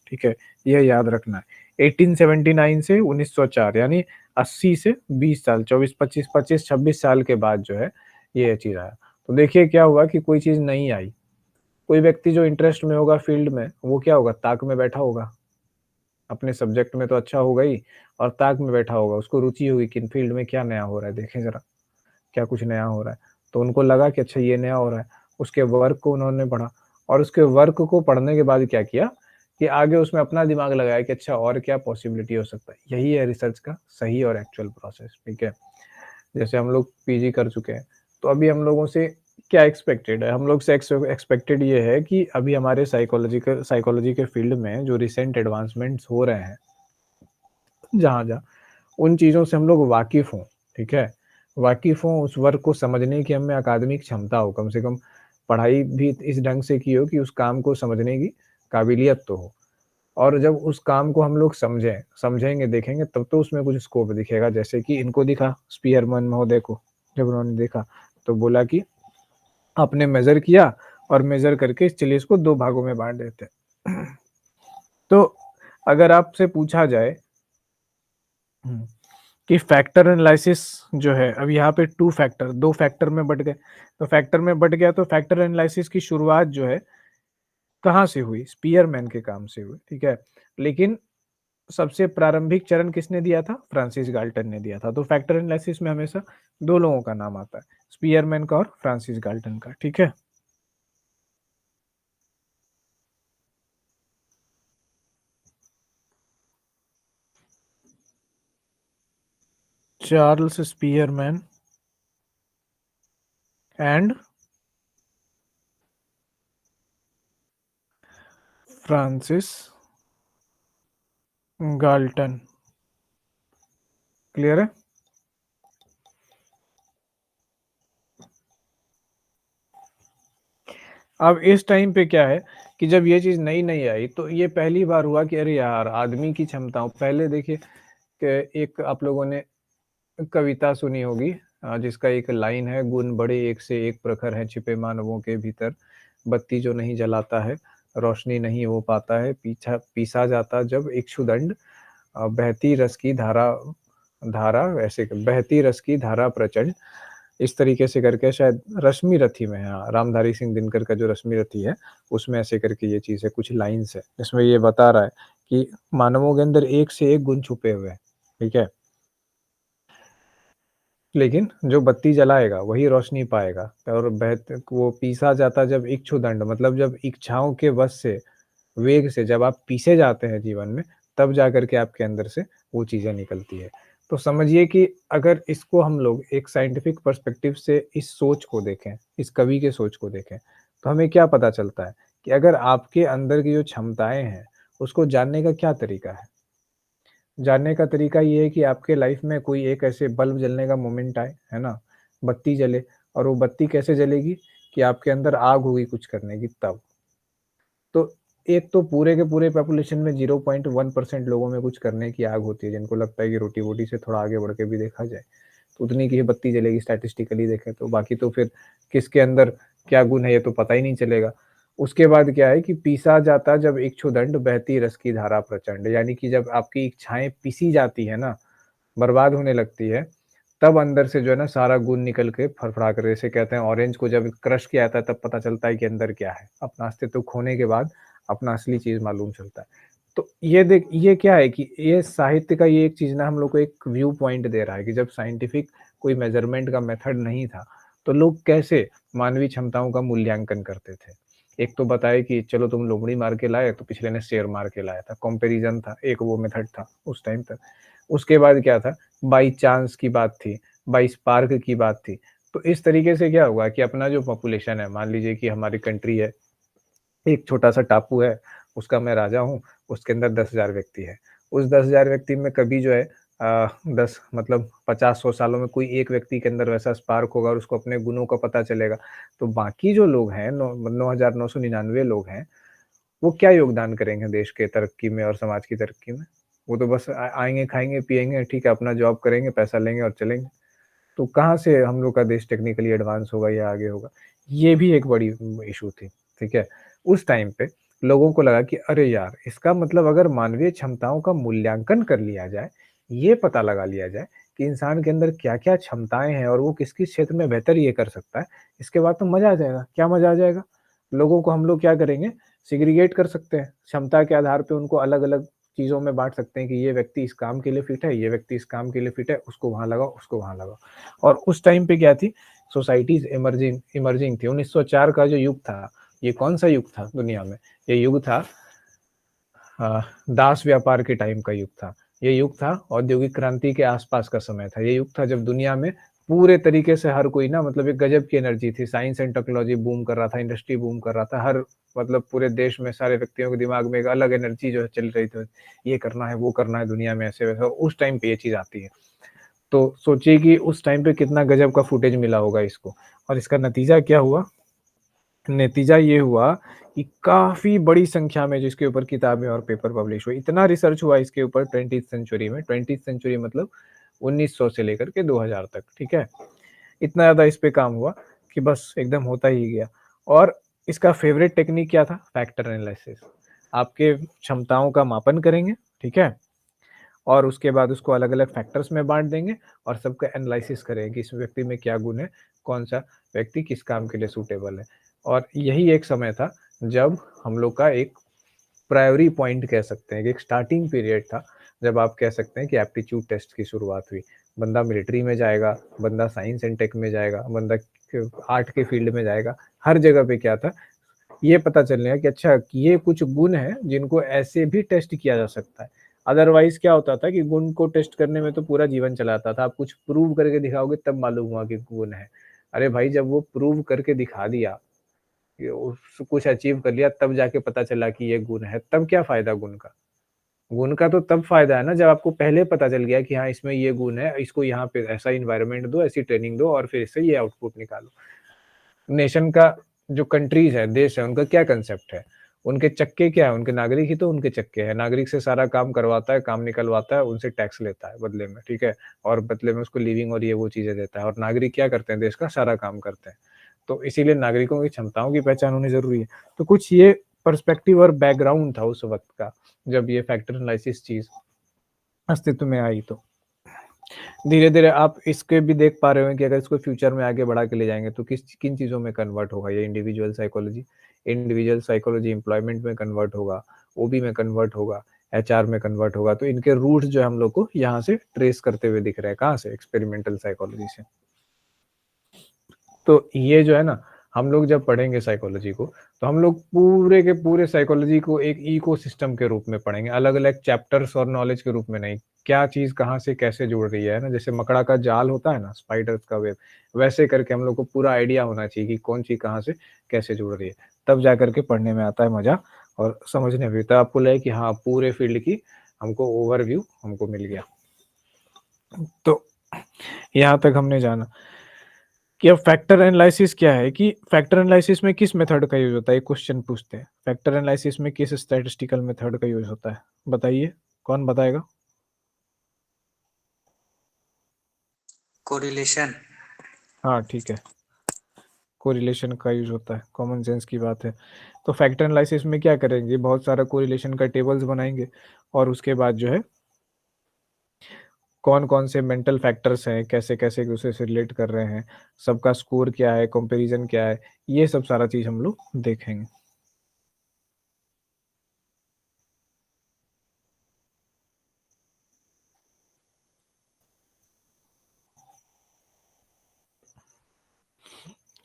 ठीक है? यह याद रखना है। 1879 से 1904 यानी 80 से 20 साल, 24, 25, 25, 26 साल के बाद जो है, ये चीज़ आया। तो देखिए क्या हुआ कि कोई चीज़ नहीं आई, कोई व्यक्ति जो इंटरेस्ट में होगा फील्ड में, वो क्या होगा? ताक में बैठा होगा। अपने सब्जेक्ट में तो अच्छा होगा ही और ताक में बैठा होगा, उसको रुचि होगी कि फील्ड में क्या नया हो रहा है, देखें ज़रा, क्या कुछ नया हो रहा है। तो उनको लगा कि अच्छा ये नया हो रहा है, उसके वर्क को उन्होंने पढ़ा और उसके वर्क को पढ़ने के बाद क्या किया कि आगे उसमें अपना दिमाग लगाया कि अच्छा और क्या पॉसिबिलिटी हो सकता है। यही है रिसर्च का सही और एक्चुअल प्रोसेस, ठीक है? जैसे हम लोग पीजी कर चुके हैं, तो अभी हम लोगों से क्या एक्सपेक्टेड है? हम लोग से एक्सपेक्टेड ये है कि अभी हमारे साइकोलॉजी के फील्ड में जो रिसेंट एडवांसमेंट्स हो रहे हैं, जहाँ-जहाँ, उन चीज़ों से हम लोग वाकिफ़ हों, ठीक है? वाकिफ़ हों, उस वर्क को समझने की हमें अकादमिक क्षमता हो, कम से कम पढ़ाई भी इस ढंग से की हो कि उस काम को समझने की काबिलियत तो हो। और जब उस काम को हम लोग समझेंगे, देखेंगे तब तो उसमें कुछ स्कोप दिखेगा। जैसे कि इनको दिखा स्पीयरमैन महोदय को, जब उन्होंने देखा तो बोला कि आपने मेज़र किया और मेज़र करके चलिए इसको 2 भागों में बाँट देते हैं। तो अगर आपसे पूछा जाए हुँ, कि फैक्टर एनालिसिस जो है, अब यहाँ पे 2 फैक्टर में बँट गए। तो फैक्टर में बँट गया तो फैक्टर एनालिसिस की शुरुआत जो है, कहाँ से हुई? स्पीयरमैन के काम से हुई, ठीक है? लेकिन सबसे प्रारंभिक चरण किसने दिया था? फ्रांसिस गाल्टन ने दिया था। तो फैक्टर एनालिसिस में हमेशा 2 लोगों का नाम आता है, स्पीयरमैन का और फ्रांसिस गाल्टन का, ठीक है? Charles Spearman and Francis Galton, clear है? अब इस टाइम पे क्या है कि जब ये चीज़ नई-नई आई, तो ये पहली बार हुआ कि अरे यार! आदमी की क्षमताओं पहले देखिए कि एक आप लोगों ने कविता सुनी होगी जिसका एक लाइन है, गुण बड़े एक से एक प्रखर हैं छिपे मानवों के भीतर, बत्ती जो नहीं जलाता है, रोशनी नहीं हो पाता है, पीछा पीसा जाता जब इक्षुदंड बहती रस की धारा धारा ऐसे बहती रस की धारा प्रचंड, इस तरीके से करके शायद रश्मि रथी में है, हाँ, रामधारी सिंह दिनकर का जो रश्मि रथी है, उसमें ऐसे करके ये चीज़ है, कुछ लाइन्स है, जिसमें ये बता रहा है कि मानवों के अंदर एक से एक गुण छुपे हुए हैं, ठीक है? लेकिन जो बत्ती जलाएगा वही रोशनी पाएगा और वो पीसा जाता जब इच्छुदंड मतलब जब इच्छाओं के वश से, वेग से जब आप पीसे जाते हैं जीवन में, तब जाकर के आपके अंदर से वो चीज़ें निकलती है। तो समझिए कि अगर इसको हम लोग एक साइंटिफिक पर्सपेक्टिव से इस सोच को देखें, इस कवि के सोच को देखें, तो हमें क्या पता चलता है कि अगर आपके अंदर की जो क्षमताएँ हैं, उसको जानने का क्या तरीका है? जानने का तरीका ये है कि आपके लाइफ में कोई एक ऐसे बल्ब जलने का मोमेंट आए, है ना? बत्ती जले और वो बत्ती कैसे जलेगी कि आपके अंदर आग होगी कुछ करने की तब। तो एक तो पूरे के पूरे पॉपुलेशन में 0.1% लोगों में कुछ करने की आग होती है, जिनको लगता है कि रोटी-वोटी से थोड़ा आगे बढ़ के भी देखा जाए। तो उतनी की ही बत्ती जलेगी स्टैटिस्टिकली देखें तो, बाकी तो फिर किसके अंदर क्या गुण है ये तो पता ही नहीं चलेगा। उसके बाद क्या है कि पीसा जाता जब इच्छुदंड बहती रस की धारा प्रचंड, यानी कि जब आपकी इच्छाएँ पीसी जाती है ना, बर्बाद होने लगती है, तब अंदर से जो है ना सारा गुण निकल के फड़फड़ा कर, जैसे कहते हैं ऑरेंज को जब क्रश किया जाता है तब पता चलता है कि अंदर क्या है। अपना अस्तित्व खोने के बाद अपना असली चीज़ मालूम चलता है। तो ये क्या है कि ये साहित्य का ये एक चीज़ ना हम लोग को एक व्यू पॉइंट दे रहा है कि जब साइंटिफिक कोई मेज़रमेंट का मेथड नहीं था, तो लोग कैसे मानवीय क्षमताओं का मूल्यांकन करते थे। एक तो बताए कि चलो तुम लोमड़ी मार के लाए, तो पिछले ने शेर मार के लाया था, कंपैरिज़न था, एक वो मेथड था उस टाइम तक। उसके बाद क्या था, बाई चांस की बात थी, बाई स्पार्क की बात थी। तो इस तरीके से क्या हुआ कि अपना जो पॉपुलेशन है, मान लीजिए कि हमारी कंट्री है, एक छोटा-सा टापू है, उसका मैं राजा हूँ, उसके अंदर 10,000 व्यक्ति हैं। उस 10,000 व्यक्ति में कभी जो है 10 मतलब 50-100 सालों में कोई एक व्यक्ति के अंदर वैसा स्पार्क होगा और उसको अपने गुणों का पता चलेगा। तो बाकी जो लोग हैं, 9,999 लोग हैं, वो क्या योगदान करेंगे देश के तरक्की में और समाज की तरक्की में? वो तो बस आएँगे, खाएँगे, पिएँगे, ठीक है, अपना जॉब करेंगे, पैसा लेंगे और चलेंगे। तो कहाँ से हम लोग का देश टेक्निकली एडवांस होगा या आगे होगा? ये भी एक बड़ी इश्यू थी, ठीक है? उस टाइम पे लोगों को लगा कि अरे यार! इसका मतलब अगर मानवीय क्षमताओं का मूल्यांकन कर लिया जाए, ये पता लगा लिया जाए कि इंसान के अंदर क्या-क्या क्षमताएँ हैं और वो किस-किस क्षेत्र में बेहतर ये कर सकता है, इसके बाद तो मज़ा आ जाएगा। क्या मज़ा आ जाएगा? लोगों को हम लोग क्या करेंगे, सेग्रीगेट कर सकते हैं। क्षमता के आधार पे उनको अलग-अलग चीज़ों में बाँट सकते हैं कि ये व्यक्ति इस काम के लिए फिट है, ये व्यक्ति इस काम के लिए फिट है, उसको वहाँ लगाओ, उसको वहाँ लगाओ। और उस टाइम पे क्या थी, सोसाइटीज़ इमर्जिंग इमर्जिंग थी। 1904 का जो युग था, ये कौन-सा युग था दुनिया में? ये युग था दास व्यापार के टाइम का युग था। ये युग था औद्योगिक क्रांति के आस-पास का समय था। ये युग था जब दुनिया में पूरे तरीके से हर कोई ना, मतलब एक गज़ब की एनर्जी थी। साइंस एंड टेक्नोलॉजी बूम कर रहा था, इंडस्ट्री बूम कर रहा था। हर मतलब पूरे देश में सारे व्यक्तियों के दिमाग में एक अलग एनर्जी जो है चल रही थी। ये करना है, वो करना है दुनिया में ऐसे-वैसे, और उस टाइम पे ये चीज़ आती है। तो सोचिए कि उस टाइम पे कितना गज़ब का फुटेज मिला होगा इसको, और इसका नतीजा क्या हुआ? नतीजा ये हुआ कि काफ़ी बड़ी संख्या में जिसके ऊपर किताबें और पेपर पब्लिश हुए। इतना रिसर्च हुआ इसके ऊपर 20th सेंचुरी में, 20th सेंचुरी मतलब 1900 से लेकर के 2000 तक, ठीक है? इतना ज़्यादा इस पे काम हुआ कि बस एकदम होता ही गया। और इसका फ़ेवरेट टेक्नीक क्या था? Factor analysis. आपके क्षमताओं का मापन करेंगे, ठीक है? और उसके बाद उसको अलग-अलग फैक्टर्स में बाँट देंगे और सबका एनालिसिस करेंगे कि इस व्यक्ति में क्या गुण है, कौन-सा व्यक्ति किस काम के लिए सूटेबल है। और यही एक समय था जब हम लोग का एक प्रायोरी पॉइंट कह सकते हैं कि एक स्टार्टिंग पीरियड था, जब आप कह सकते हैं कि एप्टीट्यूड टेस्ट की शुरुआत हुई। बंदा मिलिट्री में जाएगा, बंदा साइंस एंड टेक में जाएगा, बंदा क आर्ट के फील्ड में जाएगा। हर जगह पे क्या था, ये पता चलने कि अच्छा कि ये कुछ गुण हैं जिनको ऐसे भी टेस्ट किया जा सकता है। अदरवाइज़ क्या होता था कि गुण को टेस्ट करने में तो पूरा जीवन चला जाता था। आप कुछ प्रूव करके दिखाओगे तब मालूम हुआ कि गुण है। अरे भाई, जब वो प्रूव करके दिखा दिया, ये उस कुछ अचीव कर लिया, तब जाके पता चला कि ये गुण है, तब क्या फ़ायदा गुण का? गुण का तो तब फ़ायदा है ना जब आपको पहले पता चल गया कि हाँ, इसमें ये गुण है, इसको यहाँ पे ऐसा एनवायरनमेंट दो, ऐसी ट्रेनिंग दो और फिर इससे ये आउटपुट निकालो। नेशन का जो कंट्रीज़ है, देश है, उनका क्या कांसेप्ट है? उनके चक्के क्या है? उनके नागरिक ही तो उनके चक्के हैं। नागरिक से सारा काम करवाता है, काम निकलवाता है, उनसे टैक्स लेता है बदले में, ठीक है? और बदले में उसको लिविंग और ये वो चीज़ें देता है, और नागरिक क्या करते हैं? देश का सारा काम करते हैं। तो इसीलिए नागरिकों की क्षमताओं की पहचान होनी ज़रूरी है। तो कुछ ये पर्सपेक्टिव और बैकग्राउंड था उस वक़्त का, जब ये फैक्टर एनालिसिस चीज़ अस्तित्व में आई तो। धीरे-धीरे आप इसके भी देख पा रहे होंगे कि अगर इसको फ्यूचर में आगे बढ़ा के ले जाएँगे तो किन चीज़ों में कन्वर्ट होगा ये इंडिविजुअल साइकोलॉजी एम्प्लॉयमेंट में कन्वर्ट होगा, ओबी में कन्वर्ट होगा, एचआर में कन्वर्ट होगा। तो इनके रूट्स जो है हम लोग को यहाँ से ट्रेस करते हुए दिख रहे हैं। कहाँ से? एक्सपेरिमेंटल साइकोलॉजी से। तो ये जो है ना, हम लोग जब पढ़ेंगे साइकोलॉजी को, तो हम लोग पूरे के पूरे साइकोलॉजी को एक इकोसिस्टम के रूप में पढ़ेंगे, अलग-अलग चैप्टर्स और नॉलेज के रूप में नहीं। क्या चीज़ कहाँ से कैसे जुड़ रही है ना? जैसे मकड़ा का जाल होता है ना, स्पाइडर्स का वेब, वैसे करके हम लोग को पूरा आइडिया होना चाहिए कि कौन चीज़ कहाँ से कैसे जुड़ रही है। तब जा कर के पढ़ने में आता है मज़ा और समझने में, तब आपको लगे कि हाँ, पूरे फील्ड की हमको ओवरव्यू हमको मिल गया। तो यहाँ तक हमने जाना कि अब फैक्टर एनालिसिस क्या है, कि फैक्टर एनालिसिस में किस मेथड का यूज़ होता है? एक क्वेश्चन पूछते हैं। फैक्टर एनालिसिस में किस स्टैटिस्टिकल मेथड का यूज़ होता है? बताइए, कौन बताएगा? कोरिलेशन। हाँ ठीक है, कोरिलेशन का यूज होता है, कॉमन सेंस की बात है। तो फैक्टर एनालिसिस में क्या करेंगे, बहुत सारा कोरिलेशन का टेबल्स बनाएंगे और उसके बाद जो है कौन कौन से मेंटल फैक्टर्स हैं, कैसे कैसे एक दूसरे से रिलेट कर रहे हैं, सबका स्कोर क्या है, कंपैरिजन क्या है, ये सब सारा चीज हम लोग देखेंगे।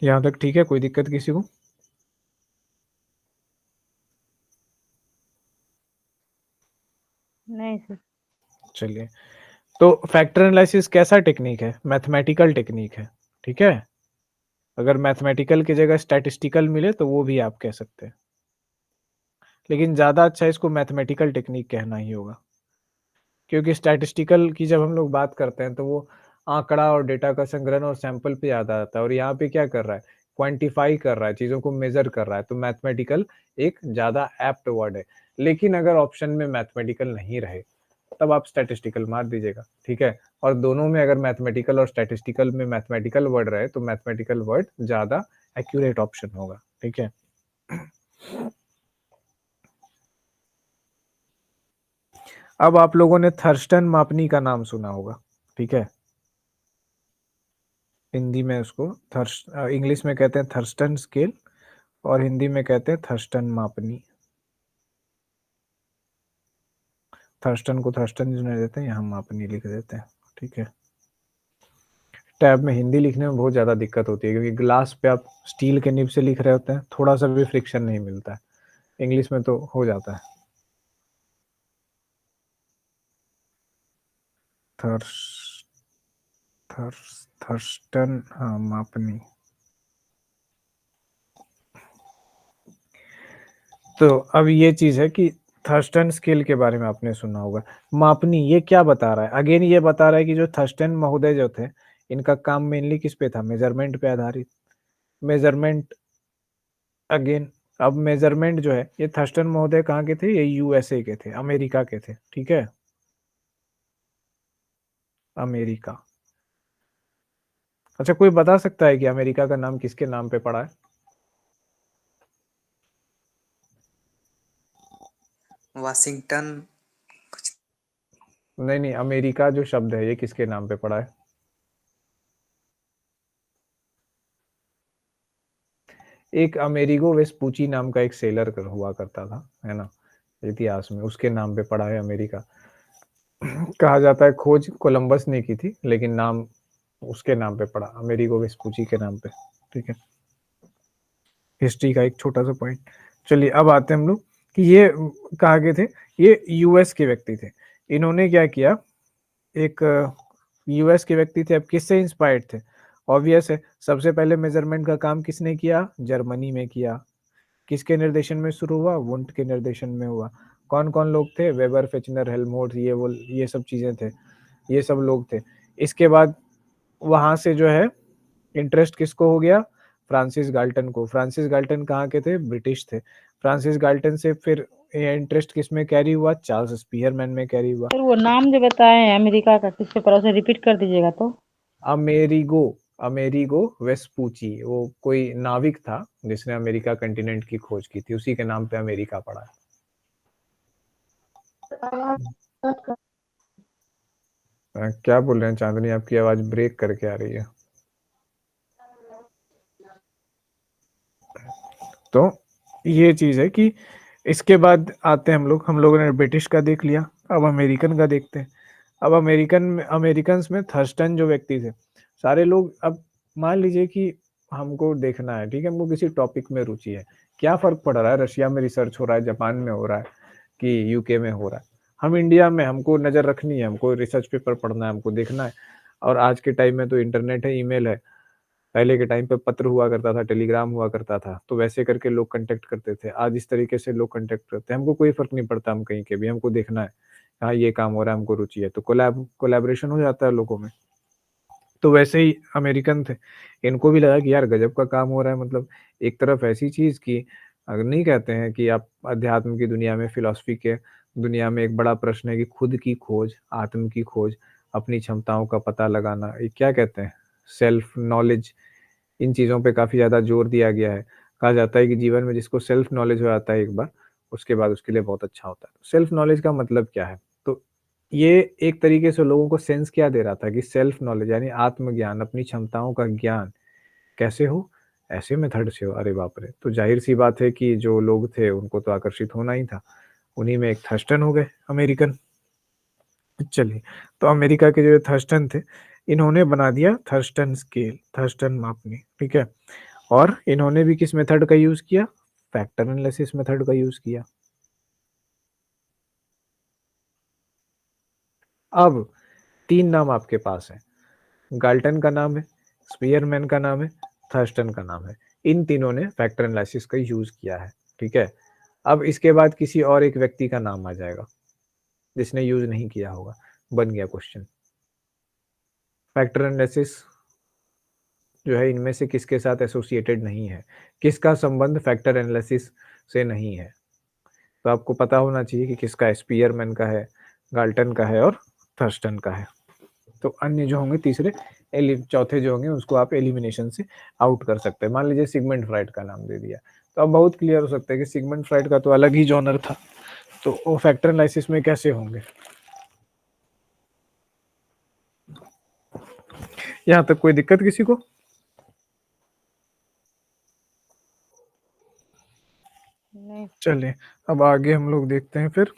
यहाँ तक ठीक है, कोई दिक्कत किसी को? नहीं सर। चलिए, तो फैक्टर एनालिसिस कैसा टेक्निक है, मैथमेटिकल टेक्निक है, ठीक है। अगर मैथमेटिकल की जगह स्टैटिस्टिकल मिले तो वो भी आप कह सकते हैं, लेकिन ज़्यादा अच्छा इसको मैथमेटिकल टेक्निक कहना ही होगा, क्योंकि स्टैटिस्टिकल की जब हम लोग बात करते हैं तो वो आंकड़ा और डेटा का संग्रहण और सैंपल पे याद आता है, और यहाँ पे क्या कर रहा है, क्वांटिफाई कर रहा है, चीज़ों को मेजर कर रहा है, तो मैथमेटिकल एक ज़्यादा एप्ट वर्ड है। लेकिन अगर ऑप्शन में मैथमेटिकल नहीं रहे तब आप स्टैटिस्टिकल मार दीजिएगा, ठीक है। और दोनों में अगर मैथमेटिकल और स्टैटिस्टिकल में मैथमेटिकल वर्ड रहे तो मैथमेटिकल वर्ड ज़्यादा एक्यूरेट ऑप्शन होगा, ठीक है। अब आप लोगों ने थर्स्टन मापनी का नाम सुना होगा, ठीक है। हिंदी में उसको इंग्लिश में कहते हैं थर्स्टन स्केल और हिंदी में कहते हैं थर्स्टन मापनी। थर्स्टन को थर्स्टन जो नहीं देते हैं, यहाँ मापनी लिख देते हैं, ठीक है। टैब में हिंदी लिखने में बहुत ज़्यादा दिक्कत होती है, क्योंकि ग्लास पे आप स्टील के निब से लिख रहे होते हैं, थोड़ा सा भी फ्रिक्शन नहीं मिलता है। इंग्लिश में तो हो जाता है। थर्स थर्स्टन, हाँ मापनी। तो अब ये चीज़ है कि थर्स्टन स्केल के बारे में आपने सुना होगा। मापनी ये क्या बता रहा है, अगेन ये बता रहा है कि जो थर्स्टन महोदय जो थे, इनका काम मेनली किस पे था, मेजरमेंट पे आधारित। मेजरमेंट अगेन, अब मेजरमेंट जो है, ये थर्स्टन महोदय कहाँ के थे, ये यूएसए के थे, अमेरिका के थे, ठीक है, अमेरिका। अच्छा, कोई बता सकता है कि अमेरिका का नाम किसके नाम पे पड़ा है? वाशिंगटन। नहीं नहीं, अमेरिका जो शब्द है ये किसके नाम पे पड़ा है? एक अमेरिगो वेस्पूची नाम का एक सेलर हुआ करता था, है ना, इतिहास में, उसके नाम पे पड़ा है अमेरिका। कहा जाता है खोज कोलंबस ने की थी, लेकिन नाम उसके नाम पे पड़ा, अमेरिगो वेस्पूची के नाम पे, ठीक है। हिस्ट्री का एक छोटा सा पॉइंट। चलिए अब आते हैं हम लोग कि ये कहा गए थे, ये यूएस के व्यक्ति थे। इन्होंने क्या किया, एक यूएस के व्यक्ति थे, अब किससे इंस्पायर्ड थे? ऑब्वियस है, सबसे पहले मेजरमेंट का काम किसने किया, जर्मनी में किया। किसके निर्देशन में शुरू हुआ, वुंट के निर्देशन में हुआ। कौन कौन लोग थे, वेबर, फेचनर, हेल्महोल्ट्ज, ये सब चीजें थे, ये सब लोग थे। इसके बाद वहां से जो है इंटरेस्ट किसको हो गया, फ्रांसिस गाल्टन को। फ्रांसिस गाल्टन कहाँ के थे, ब्रिटिश थे। फ्रांसिस गाल्टन से फिर इंटरेस्ट किस में कैरी हुआ, चार्ल्स स्पीयरमैन में कैरी हुआ। सर वो नाम जो बताए हैं अमेरिका का, किस पे पड़ा, उसे रिपीट कर दीजिएगा तो। अमेरिगो, अमेरिगो वेस्पूची, वो कोई नाविक था जिसने अमेरिका कंटिनेंट की खोज की थी, उसी के नाम पे अमेरिका पड़ा है। क्या बोल रहे हैं चांदनी, आपकी आवाज ब्रेक करके आ रही है। तो ये चीज है कि इसके बाद आते हैं हम लोगों ने ब्रिटिश का देख लिया, अब अमेरिकन का देखते हैं। अब अमेरिकन में थर्स्टन जो व्यक्ति थे, सारे लोग, अब मान लीजिए कि हमको देखना है, ठीक है, हमको किसी टॉपिक में रुचि है, क्या फर्क पड़ रहा है, रशिया में रिसर्च हो रहा है, जापान में हो रहा है, कि यूके में हो रहा है, हम इंडिया में, हमको नजर रखनी है, हमको रिसर्च पेपर पढ़ना है, हमको देखना है। और आज के टाइम में तो इंटरनेट है, ईमेल है। पहले के टाइम पे पत्र हुआ करता था, टेलीग्राम हुआ करता था, तो वैसे करके लोग कांटेक्ट करते थे। आज इस तरीके से लोग कांटेक्ट करते हैं, हमको कोई फर्क नहीं पड़ता, हम कहीं के भी, हमको देखना है, हाँ ये काम हो रहा है, हमको रुचि है, तो कोलैबोरेशन हो जाता है लोगों में। तो वैसे ही अमेरिकन थे, इनको भी लगा कि यार गजब का काम हो रहा है, मतलब एक तरफ ऐसी चीज की, अगर नहीं कहते हैं कि आप अध्यात्म की दुनिया में, फिलॉसफी के दुनिया में एक बड़ा प्रश्न है कि खुद की खोज, आत्म की खोज, अपनी क्षमताओं का पता लगाना, ये क्या कहते हैं, सेल्फ नॉलेज, इन चीज़ों पे काफ़ी ज़्यादा जोर दिया गया है। कहा जाता है कि जीवन में जिसको सेल्फ नॉलेज हो जाता है एक बार, उसके बाद उसके लिए बहुत अच्छा होता है। सेल्फ नॉलेज का मतलब क्या है? तो ये एक तरीके से लोगों को सेंस क्या दे रहा था कि सेल्फ नॉलेज यानी आत्मज्ञान, अपनी क्षमताओं का ज्ञान कैसे हो? ऐसे मेथड से हो। अरे बाप रे! तो ज़ाहिर-सी बात है कि जो लोग थे उनको तो आकर्षित होना ही था। उन्हीं में एक थर्स्टन हो गए अमेरिकन। चलिए, तो अमेरिका के जो थर्स्टन थे, इन्होंने बना दिया थर्स्टन स्केल, थर्स्टन मापनी, ठीक है? और इन्होंने भी किस मेथड का यूज़ किया? फैक्टर एनालिसिस मेथड का यूज़ किया। अब 3 नाम आपके पास हैं, गाल्टन का नाम है, स्पीयरमैन का नाम है, थर्स्टन का नाम है। इन तीनों ने फैक्टर एनालिसिस का यूज़ किया है, ठीक है? अब इसके बाद किसी और एक व्यक्ति का नाम आ जाएगा, जिसने यूज़ नहीं किया होगा, बन गया क्वेश्चन। फैक्टर एनालिसिस जो है इनमें से किसके साथ एसोसिएटेड नहीं है, किसका संबंध फैक्टर एनालिसिस से नहीं है। तो आपको पता होना चाहिए कि किसका स्पीयरमैन का है, गाल्टन का है और थर्स्टन का है। तो अन्य जो होंगे तीसरे चौथे जो होंगे उसको आप एलिमिनेशन से आउट कर सकते हैं। मान लीजिए सिगमंड फ्राइड का नाम दे दिया, तो अब बहुत क्लियर हो सकता है कि सिगमंड फ्राइड का तो अलग ही जॉनर था, तो वो फैक्टर एनालिसिस में कैसे होंगे? यहाँ तक कोई दिक्कत किसी को? नहीं। चलिए, अब आगे हम लोग देखते हैं फिर।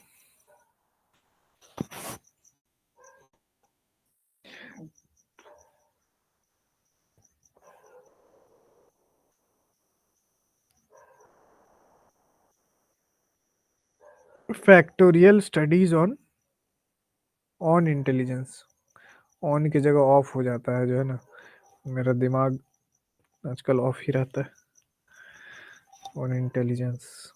Factorial studies on intelligence. On की जगह ऑफ हो जाता है, जो है ना, मेरा दिमाग आजकल ऑफ ही रहता है। ऑन इंटेलिजेंस,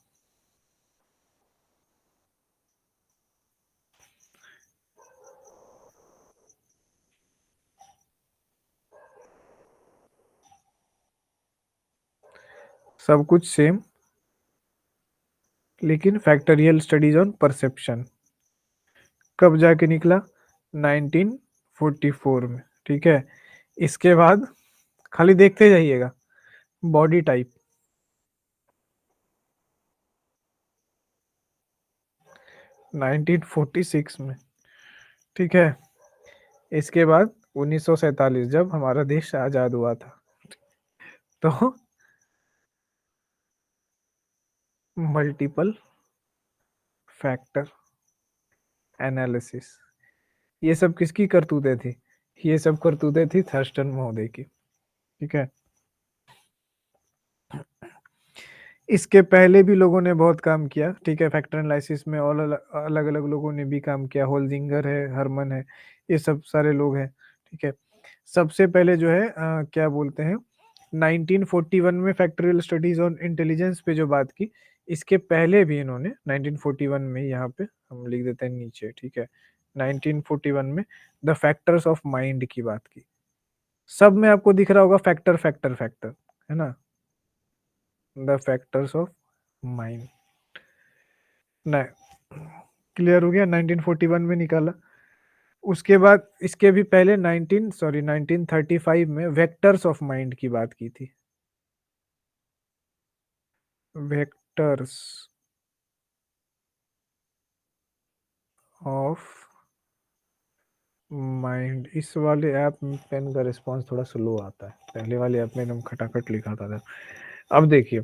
सब कुछ सेम, लेकिन फैक्टोरियल स्टडीज ऑन परसेप्शन कब जाके निकला? 1944 में, ठीक है? इसके बाद खाली देखते जाइएगा, बॉडी टाइप 1946 में, ठीक है? इसके बाद 1947 जब हमारा देश आजाद हुआ था, तो मल्टीपल फैक्टर एनालिसिस, ये सब किसकी करतूतें थी? ये सब करतूतें थी थर्स्टन महोदय की, ठीक है? इसके पहले भी लोगों ने बहुत काम किया, ठीक है? फैक्टर एनालिसिस में और अलग अलग लोगों ने भी काम किया, होल्जिंगर है, हरमन है, ये सब सारे लोग हैं, ठीक है? सबसे पहले जो है क्या बोलते हैं, 1941 में फैक्टोरियल स्टडीज ऑन इंटेलिजेंस पे जो बात की, इसके पहले भी इन्होंने 1941 में, यहाँ पे हम लिख देते हैं नीचे, ठीक है? 1941 में द फैक्टर्स ऑफ माइंड की बात की। सब में आपको दिख रहा होगा फैक्टर फैक्टर फैक्टर, है ना? द फैक्टर्स ऑफ माइंड, नहीं, क्लियर हो गया? 1941 में निकाला। उसके बाद इसके भी पहले 1935 में वेक्टर्स ऑफ माइंड की बात की थी। वेक्टर्स ऑफ माइंड, इस वाले ऐप में पेन का रिस्पांस थोड़ा स्लो आता है, पहले वाले ऐप में एकदम खटाखट लिखा था। अब देखिए,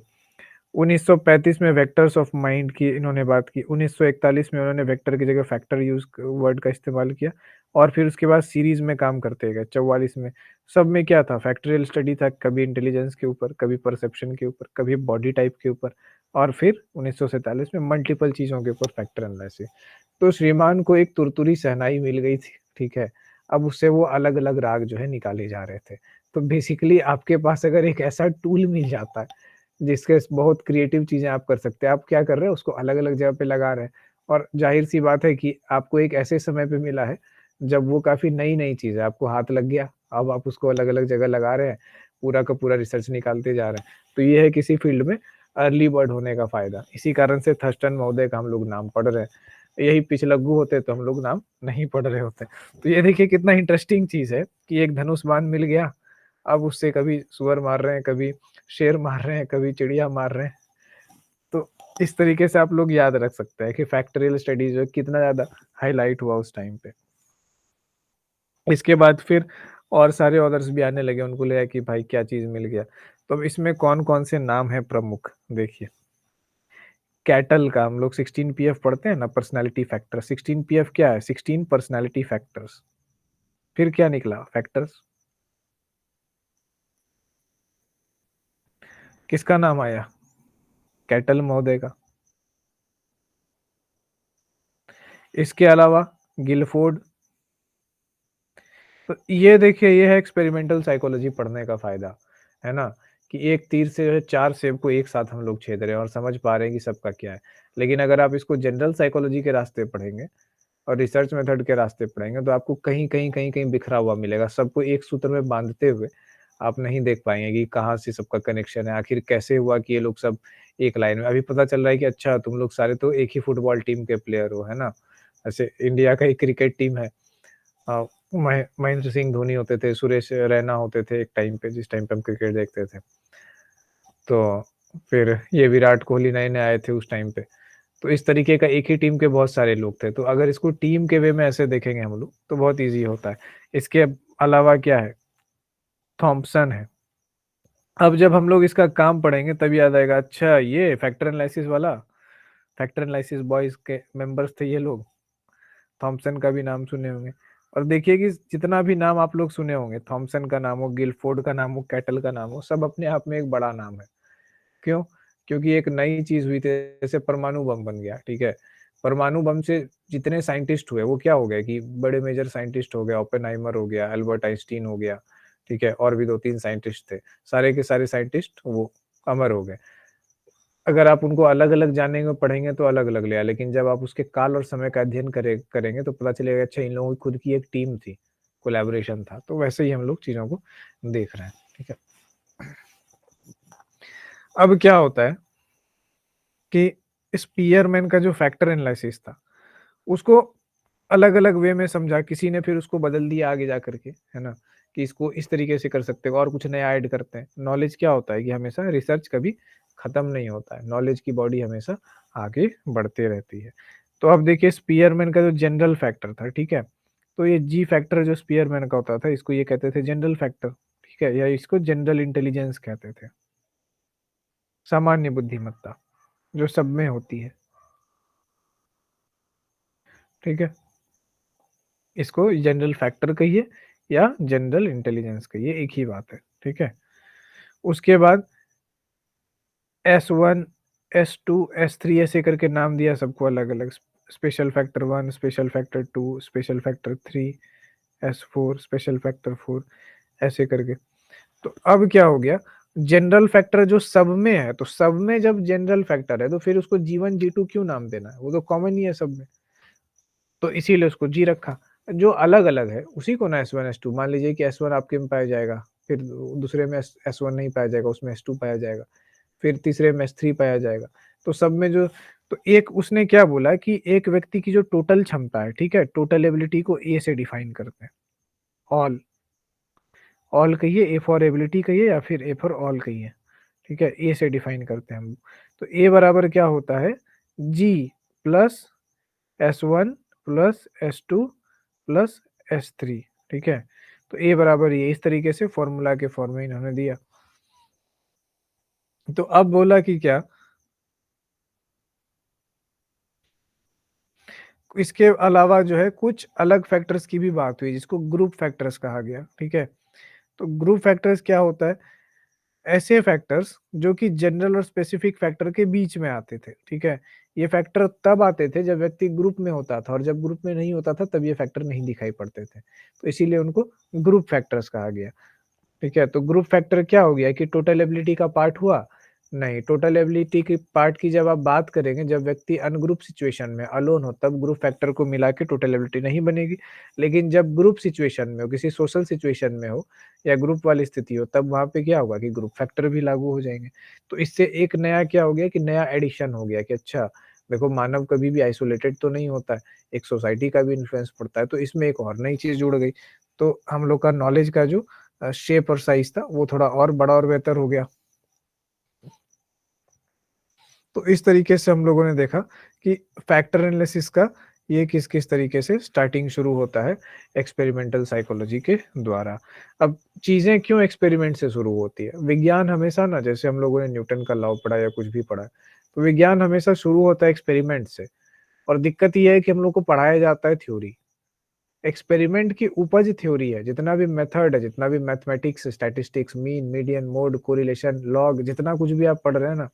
1935 में वेक्टर्स ऑफ माइंड की इन्होंने बात की, 1941 में उन्होंने वेक्टर की जगह फैक्टर यूज वर्ड का इस्तेमाल किया, और फिर उसके बाद सीरीज में काम करते गए। 44 में सब में क्या था? फैक्टरियल स्टडी था, कभी इंटेलिजेंस के ऊपर, कभी परसेप्शन के ऊपर, कभी बॉडी टाइप के ऊपर, और फिर 1947 में मल्टीपल चीजों के ऊपर फैक्टर एनालिसिस। तो श्रीमान को एक तुरतुरी शहनाई मिल गई थी, ठीक है? अब उससे वो अलग अलग राग जो है निकाले जा रहे थे। तो बेसिकली आपके पास अगर एक ऐसा टूल मिल जाता है जिसके बहुत क्रिएटिव चीज़ें आप कर सकते हैं। आप क्या कर रहे हैं, उसको अलग-अलग जगह पे लगा रहे हैं, और ज़ाहिर-सी बात है कि आपको एक ऐसे समय पे मिला है, जब वो काफ़ी नई-नई चीज़ है, आपको हाथ लग गया, अब आप उसको अलग-अलग जगह लगा रहे हैं, पूरा का पूरा रिसर्च निकालते जा रहे हैं। तो ये है किसी फील्ड में अर्ली बर्ड होने का फ़ायदा। इसी कारण से थर्स्टन महोदय का हम लोग नाम पढ़ रहे हैं। यही पिछलग्गू होते तो हम लोग नाम नहीं पढ़ रहे होते। तो ये देखिए कितना इंटरेस्टिंग चीज़ है कि एक धनुष बाण मिल गया, अब उससे कभी सूअर मार रहे हैं, कभी शेर मार रहे हैं, कभी चिड़िया मार रहे हैं। तो इस तरीके से आप लोग याद रख सकते हैं कि फैक्टरियल स्टडीज़ जो कितना ज़्यादा हाइलाइट हुआ उस टाइम पे। इसके बाद फिर और सारे ऑथर्स भी आने लगे, उनको लगा कि भाई क्या चीज़ मिल गया। तो अब इसमें कौन-कौन से नाम हैं प्रमुख, देखिए। कैटल का हम लोग 16 पीएफ पढ़ते हैं ना, पर्सनैलिटी फैक्टर। 16 पीएफ क्या है? 16 पर्सनैलिटी फैक्टर्स। फिर क्या निकला? फैक्टर्स। किसका नाम आया? कैटल महोदय का। इसके अलावा गिलफोर्ड। तो ये देखिए, ये है एक्सपेरिमेंटल साइकोलॉजी पढ़ने का फ़ायदा, है ना? कि एक तीर से जो है 4 सेब को एक साथ हम लोग छेद रहे हैं और समझ पा रहे हैं कि सबका क्या है। लेकिन अगर आप इसको जनरल साइकोलॉजी के रास्ते पढ़ेंगे और रिसर्च मेथड के रास्ते पढ़ेंगे, तो आपको कहीं-कहीं बिखरा हुआ मिलेगा। सबको एक सूत्र में बाँधते हुए आप नहीं देख पाएँगे कि कहाँ से सबका कनेक्शन है, आखिर कैसे हुआ कि ये लोग सब एक लाइन में। अभी पता चल रहा है कि अच्छा तुम लोग सारे तो एक ही फुटबॉल टीम के प्लेयर हो, है ना? ऐसे इंडिया का एक क्रिकेट टीम है। महेंद्र सिंह धोनी होते थे, सुरेश रैना होते थे एक टाइम पे, जिस टाइम पे हम क्रिकेट देखते थे। तो फिर ये विराट कोहली नए-नए आए थे उस टाइम पे। तो इस तरीके का एक ही टीम के बहुत सारे लोग थे। तो अगर इसको टीम के वे में ऐसे देखेंगे हम लोग, तो बहुत ईज़ी होता है। इसके अलावा क्या है? थॉम्पसन है। अब जब हम लोग इसका काम पढ़ेंगे तब याद आएगा, अच्छा ये फैक्टर एनालिसिस वाला, फैक्टर एनालिसिस बॉयज़ के मेंबर्स थे ये लोग। थॉम्पसन का भी नाम सुने होंगे। और देखिए कि जितना भी नाम आप लोग सुने होंगे, थॉम्पसन का नाम हो, गिलफोर्ड का नाम हो, कैटल का नाम हो, सब अपने आप में एक बड़ा नाम है। क्यों? क्योंकि एक नई चीज़ हुई थी, जैसे परमाणु बम बन गया, ठीक है? परमाणु बम से जितने साइंटिस्ट हुए, वो क्या हो गए कि बड़े मेजर साइंटिस्ट हो गए, ओपेनहाइमर हो गया, एल्बर्ट आइंस्टीन हो गया, ठीक है? और भी 2-3 साइंटिस्ट थे। सारे के सारे साइंटिस्ट वो अमर हो गए। अगर आप उनको अलग-अलग जानेंगे, पढ़ेंगे तो अलग-अलग ले आए, लेकिन जब आप उसके काल और समय का अध्ययन करेंगे तो पता चलेगा अच्छा इन लोगों की खुद की एक टीम थी, कोलैबोरेशन था। तो वैसे ही हम लोग चीज़ों को देख रहे हैं, ठीक है? अब क्या होता है कि स्पीयरमैन का जो फैक्टर एनालिसिस था, उसको अलग-अलग वे में समझा, किसी ने फिर उसको बदल दिया आगे जा कर के, है ना? कि इसको इस तरीके से कर सकते हो और कुछ नया ऐड करते हैं। नॉलेज क्या होता है कि हमेशा रिसर्च कभी खत्म नहीं होता है। नॉलेज की बॉडी हमेशा आगे बढ़ते रहती है। तो अब देखिए स्पीयरमैन का जो जनरल फैक्टर था, ठीक है? तो ये जी फैक्टर जो स्पीयरमैन का होता था, इसको ये कहते थे जनरल फैक्टर, ठीक है? या इसको जनरल इंटेलिजेंस कहते थे। सामान्य बुद्धिमत्ता, जो सब में होती है, ठीक है? इसको जनरल फैक्टर कहिए या जनरल इंटेलिजेंस कहिए, एक ही बात है, ठीक है? उसके बाद S1, S2, S3 ऐसे करके नाम दिया सबको अलग-अलग। Special factor 1, special factor 2, special factor 3, S4, special factor 4 ऐसे करके। तो अब क्या हो गया, जनरल फैक्टर जो सब में है, तो सब में जब जनरल फैक्टर है, तो फिर उसको G1, G2 क्यों नाम देना है? वो तो कॉमन ही है सब में। तो इसीलिए उसको जी रखा। जो अलग-अलग है, उसी को ना S1, S2 मान लीजिए कि S1 आपके में पाया जाएगा, फिर दूसरे में S1 नहीं पाया जाएगा, उसमें S2 पाया जाएगा, फिर तीसरे में S3 पाया जाएगा। तो सब में जो तो एक उसने क्या बोला कि एक व्यक्ति की जो टोटल क्षमता है, ठीक है? टोटल एबिलिटी को ए से डिफाइन करते हैं। ऑल, ऑल कहिए, ए फॉर एबिलिटी कहिए या फिर ए फॉर ऑल कहिए, ठीक है? ए से डिफाइन करते हैं हम। तो ए बराबर क्या होता है? जी plus S1 plus S2 plus S3, ठीक है? तो ए बराबर ये इस तरीके से फॉर्मूला के फॉर्म में इन्होंने दिया। तो अब बोला कि क्या, इसके अलावा जो है कुछ अलग फैक्टर्स की भी बात हुई, जिसको ग्रुप फैक्टर्स कहा गया, ठीक है? तो ग्रुप फैक्टर्स क्या होता है? ऐसे फैक्टर्स जो कि जनरल और स्पेसिफिक फैक्टर के बीच में आते थे, ठीक है? ये फैक्टर तब आते थे जब व्यक्ति ग्रुप में होता था, और जब ग्रुप में नहीं होता था तब ये फैक्टर नहीं दिखाई पड़ते थे। तो इसीलिए उनको ग्रुप फैक्टर्स कहा गया। ठीक है, तो ग्रुप फैक्टर क्या हो गया कि टोटल एबिलिटी का पार्ट हुआ? नहीं, टोटल एबिलिटी के पार्ट की जब आप बात करेंगे, जब व्यक्ति अनग्रुप सिचुएशन में अलोन हो, तब ग्रुप फैक्टर को मिला के टोटल एबिलिटी नहीं बनेगी। लेकिन जब ग्रुप सिचुएशन में हो, किसी सोशल सिचुएशन में हो या ग्रुप वाली स्थिति हो, तब वहाँ पे क्या होगा कि ग्रुप फैक्टर भी लागू हो जाएँगे। तो इससे एक नया क्या हो गया कि नया एडिशन हो गया कि अच्छा, देखो मानव कभी भी आइसोलेटेड तो नहीं होता है, एक सोसाइटी का भी इन्फ्लुएंस पड़ता है, तो इसमें एक और नई चीज़ जुड़ गई। तो हम लोग का नॉलेज का जो शेप और साइज़ था वो थोड़ा और बड़ा और बेहतर हो गया। तो इस तरीके से हम लोगों ने देखा कि फैक्टर एनालिसिस का ये किस-किस तरीके से स्टार्टिंग शुरू होता है एक्सपेरिमेंटल साइकोलॉजी के द्वारा। अब चीज़ें क्यों एक्सपेरिमेंट से शुरू होती है? विज्ञान हमेशा ना जैसे हम लोगों ने न्यूटन का लॉ पढ़ा या कुछ भी पढ़ा है, तो विज्ञान हमेशा शुरू होता है एक्सपेरिमेंट से और दिक्कत ये है कि हम लोग को पढ़ाया जाता है थ्योरी। एक्सपेरिमेंट की उपज थ्योरी है, जितना भी मेथड है, जितना भी mathematics, statistics, mean, median, mode, correlation, log जितना कुछ भी आप पढ़ रहे हैं ना,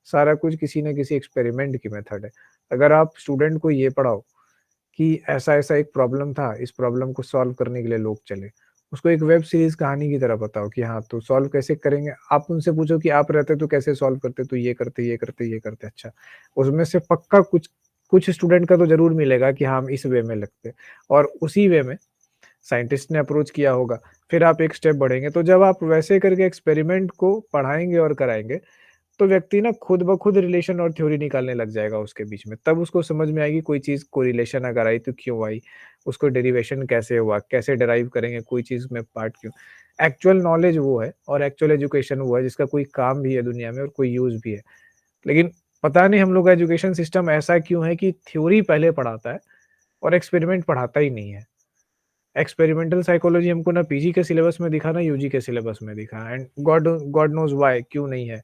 सारा कुछ किसी न किसी एक्सपेरिमेंट की मेथड है। अगर आप स्टूडेंट को ये पढ़ाओ कि ऐसा-ऐसा एक प्रॉब्लम था, इस प्रॉब्लम को सॉल्व करने के लिए लोग चले। उसको एक वेब सीरीज़ कहानी की तरह बताओ कि हाँ, तो सॉल्व कैसे करेंगे? आप उनसे पूछो कि आप रहते तो कैसे सॉल्व करते? तो ये करते, ये करते, ये करते। अच्छा, उसमें से पक्का कुछ कुछ स्टूडेंट का तो ज़रूर मिलेगा कि हाँ, हम इस वे में लगते और उसी वे में साइंटिस्ट ने अप्रोच किया होगा। फिर आप एक स्टेप बढ़ेंगे, तो जब आप वैसे करके एक्सपेरिमेंट को पढ़ाएँगे और कराएँगे, तो व्यक्ति ना खुद ब खुद रिलेशन और थ्योरी निकालने लग जाएगा उसके बीच में। तब उसको समझ में आएगी कोई चीज़ कोरिलेशन अगर आई तो क्यों आई? उसको डेरिवेशन कैसे हुआ? कैसे डिराइव करेंगे कोई चीज़ में पार्ट क्यों? एक्चुअल नॉलेज वो है और एक्चुअल एजुकेशन वो है जिसका कोई काम भी है दुनिया में और कोई यूज़ भी है। लेकिन पता नहीं हम लोग का एजुकेशन सिस्टम ऐसा क्यों है कि थ्योरी पहले पढ़ाता है और एक्सपेरिमेंट पढ़ाता ही नहीं है। एक्सपेरिमेंटल साइकोलॉजी हमको ना पीजी के सिलेबस में दिखा ना यूजी के सिलेबस में दिखा and God God knows why क्यों नहीं है,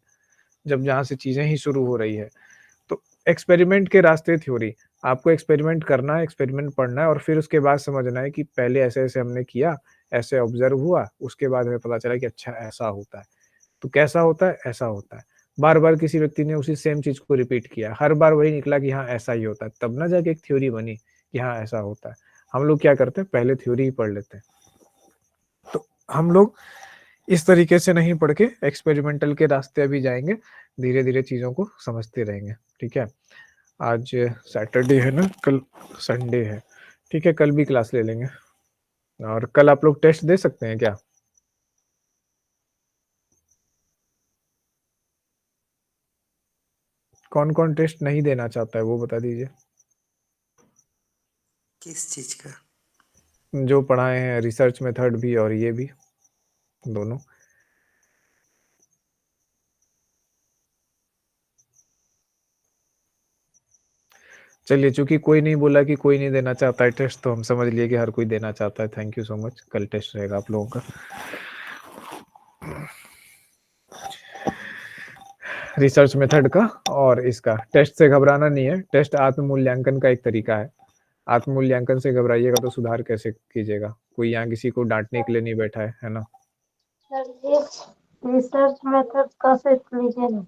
जब जहाँ से चीज़ें ही शुरू हो रही है। तो एक्सपेरिमेंट के रास्ते थ्योरी, आपको एक्सपेरिमेंट करना है, एक्सपेरिमेंट पढ़ना है और फिर उसके बाद समझना है कि पहले ऐसे-ऐसे हमने किया, ऐसे ऑब्ज़र्व हुआ, उसके बाद हमें पता चला कि अच्छा ऐसा होता है। तो कैसा होता है? ऐसा होता है। बार-बार किसी व्यक्ति ने उसी सेम चीज़ को रिपीट किया, हर बार वही निकला कि हाँ, ऐसा ही होता है, तब ना जाके एक थ्योरी बनी कि हाँ, ऐसा होता है। हम लोग क्या करते हैं, पहले थ्योरी ही पढ़ लेते हैं। तो हम लोग इस तरीके से नहीं पढ़ के एक्सपेरिमेंटल के रास्ते अभी जाएँगे, धीरे-धीरे चीज़ों को समझते रहेंगे, ठीक है? आज सैटरडे है ना, कल संडे है, ठीक है? कल भी क्लास ले लेंगे और कल आप लोग टेस्ट दे सकते हैं क्या? कौन-कौन टेस्ट नहीं देना चाहता है, वो बता दीजिए? किस चीज का? जो पढ़ाए हैं रिसर्च मेथड भी और ये भी, दोनों। चलिए, चूँकि कोई नहीं बोला कि कोई नहीं देना चाहता है टेस्ट, तो हम समझ लिए कि हर कोई देना चाहता है। Thank you so much. कल टेस्ट रहेगा आप लोगों का। रिसर्च मेथड का और इसका। टेस्ट से घबराना नहीं है, टेस्ट आत्म-मूल्यांकन का एक तरीका है। आत्म-मूल्यांकन से घबराइएगा तो सुधार कैसे कीजिएगा? कोई यहाँ किसी को डाँटने के लिए नहीं बैठा है ना? सर ये रिसर्च मेथड का सिर्फ लीजिए ना।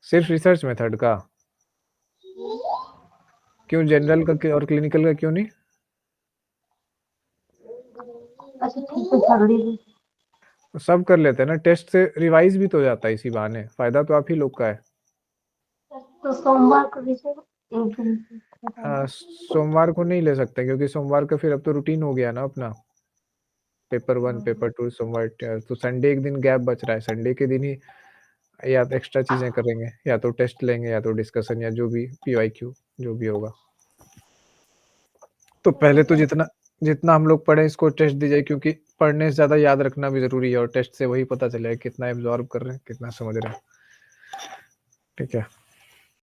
सिर्फ रिसर्च मेथड का? क्यों जनरल का और क्लिनिकल का क्यों नहीं? अच्छा ठीक है सर लीजिए। सब कर लेते हैं ना, टेस्ट से रिवाइज भी तो हो जाता है इसी बहाने, फ़ायदा तो आप ही लोग का है। तो सोमवार को लीजिएगा, एक दिन का टाइम। सोमवार को नहीं ले सकते क्योंकि सोमवार का फिर अब तो रूटीन हो गया ना अपना, पेपर 1, पेपर 2 सोमवार तो संडे एक दिन गैप बच रहा है, संडे के दिन ही या तो एक्स्ट्रा चीज़ें करेंगे, या तो टेस्ट लेंगे या तो डिस्कशन या जो भी पीवाईक्यू जो भी होगा। तो पहले तो जितना जितना हम लोग पढ़े इसको टेस्ट दीजिए क्योंकि पढ़ने से ज़्यादा याद रखना भी ज़रूरी है और टेस्ट से वही पता चलेगा कितना एब्ज़ॉर्ब कर रहे हैं, कितना समझ रहे हैं। ठीक है?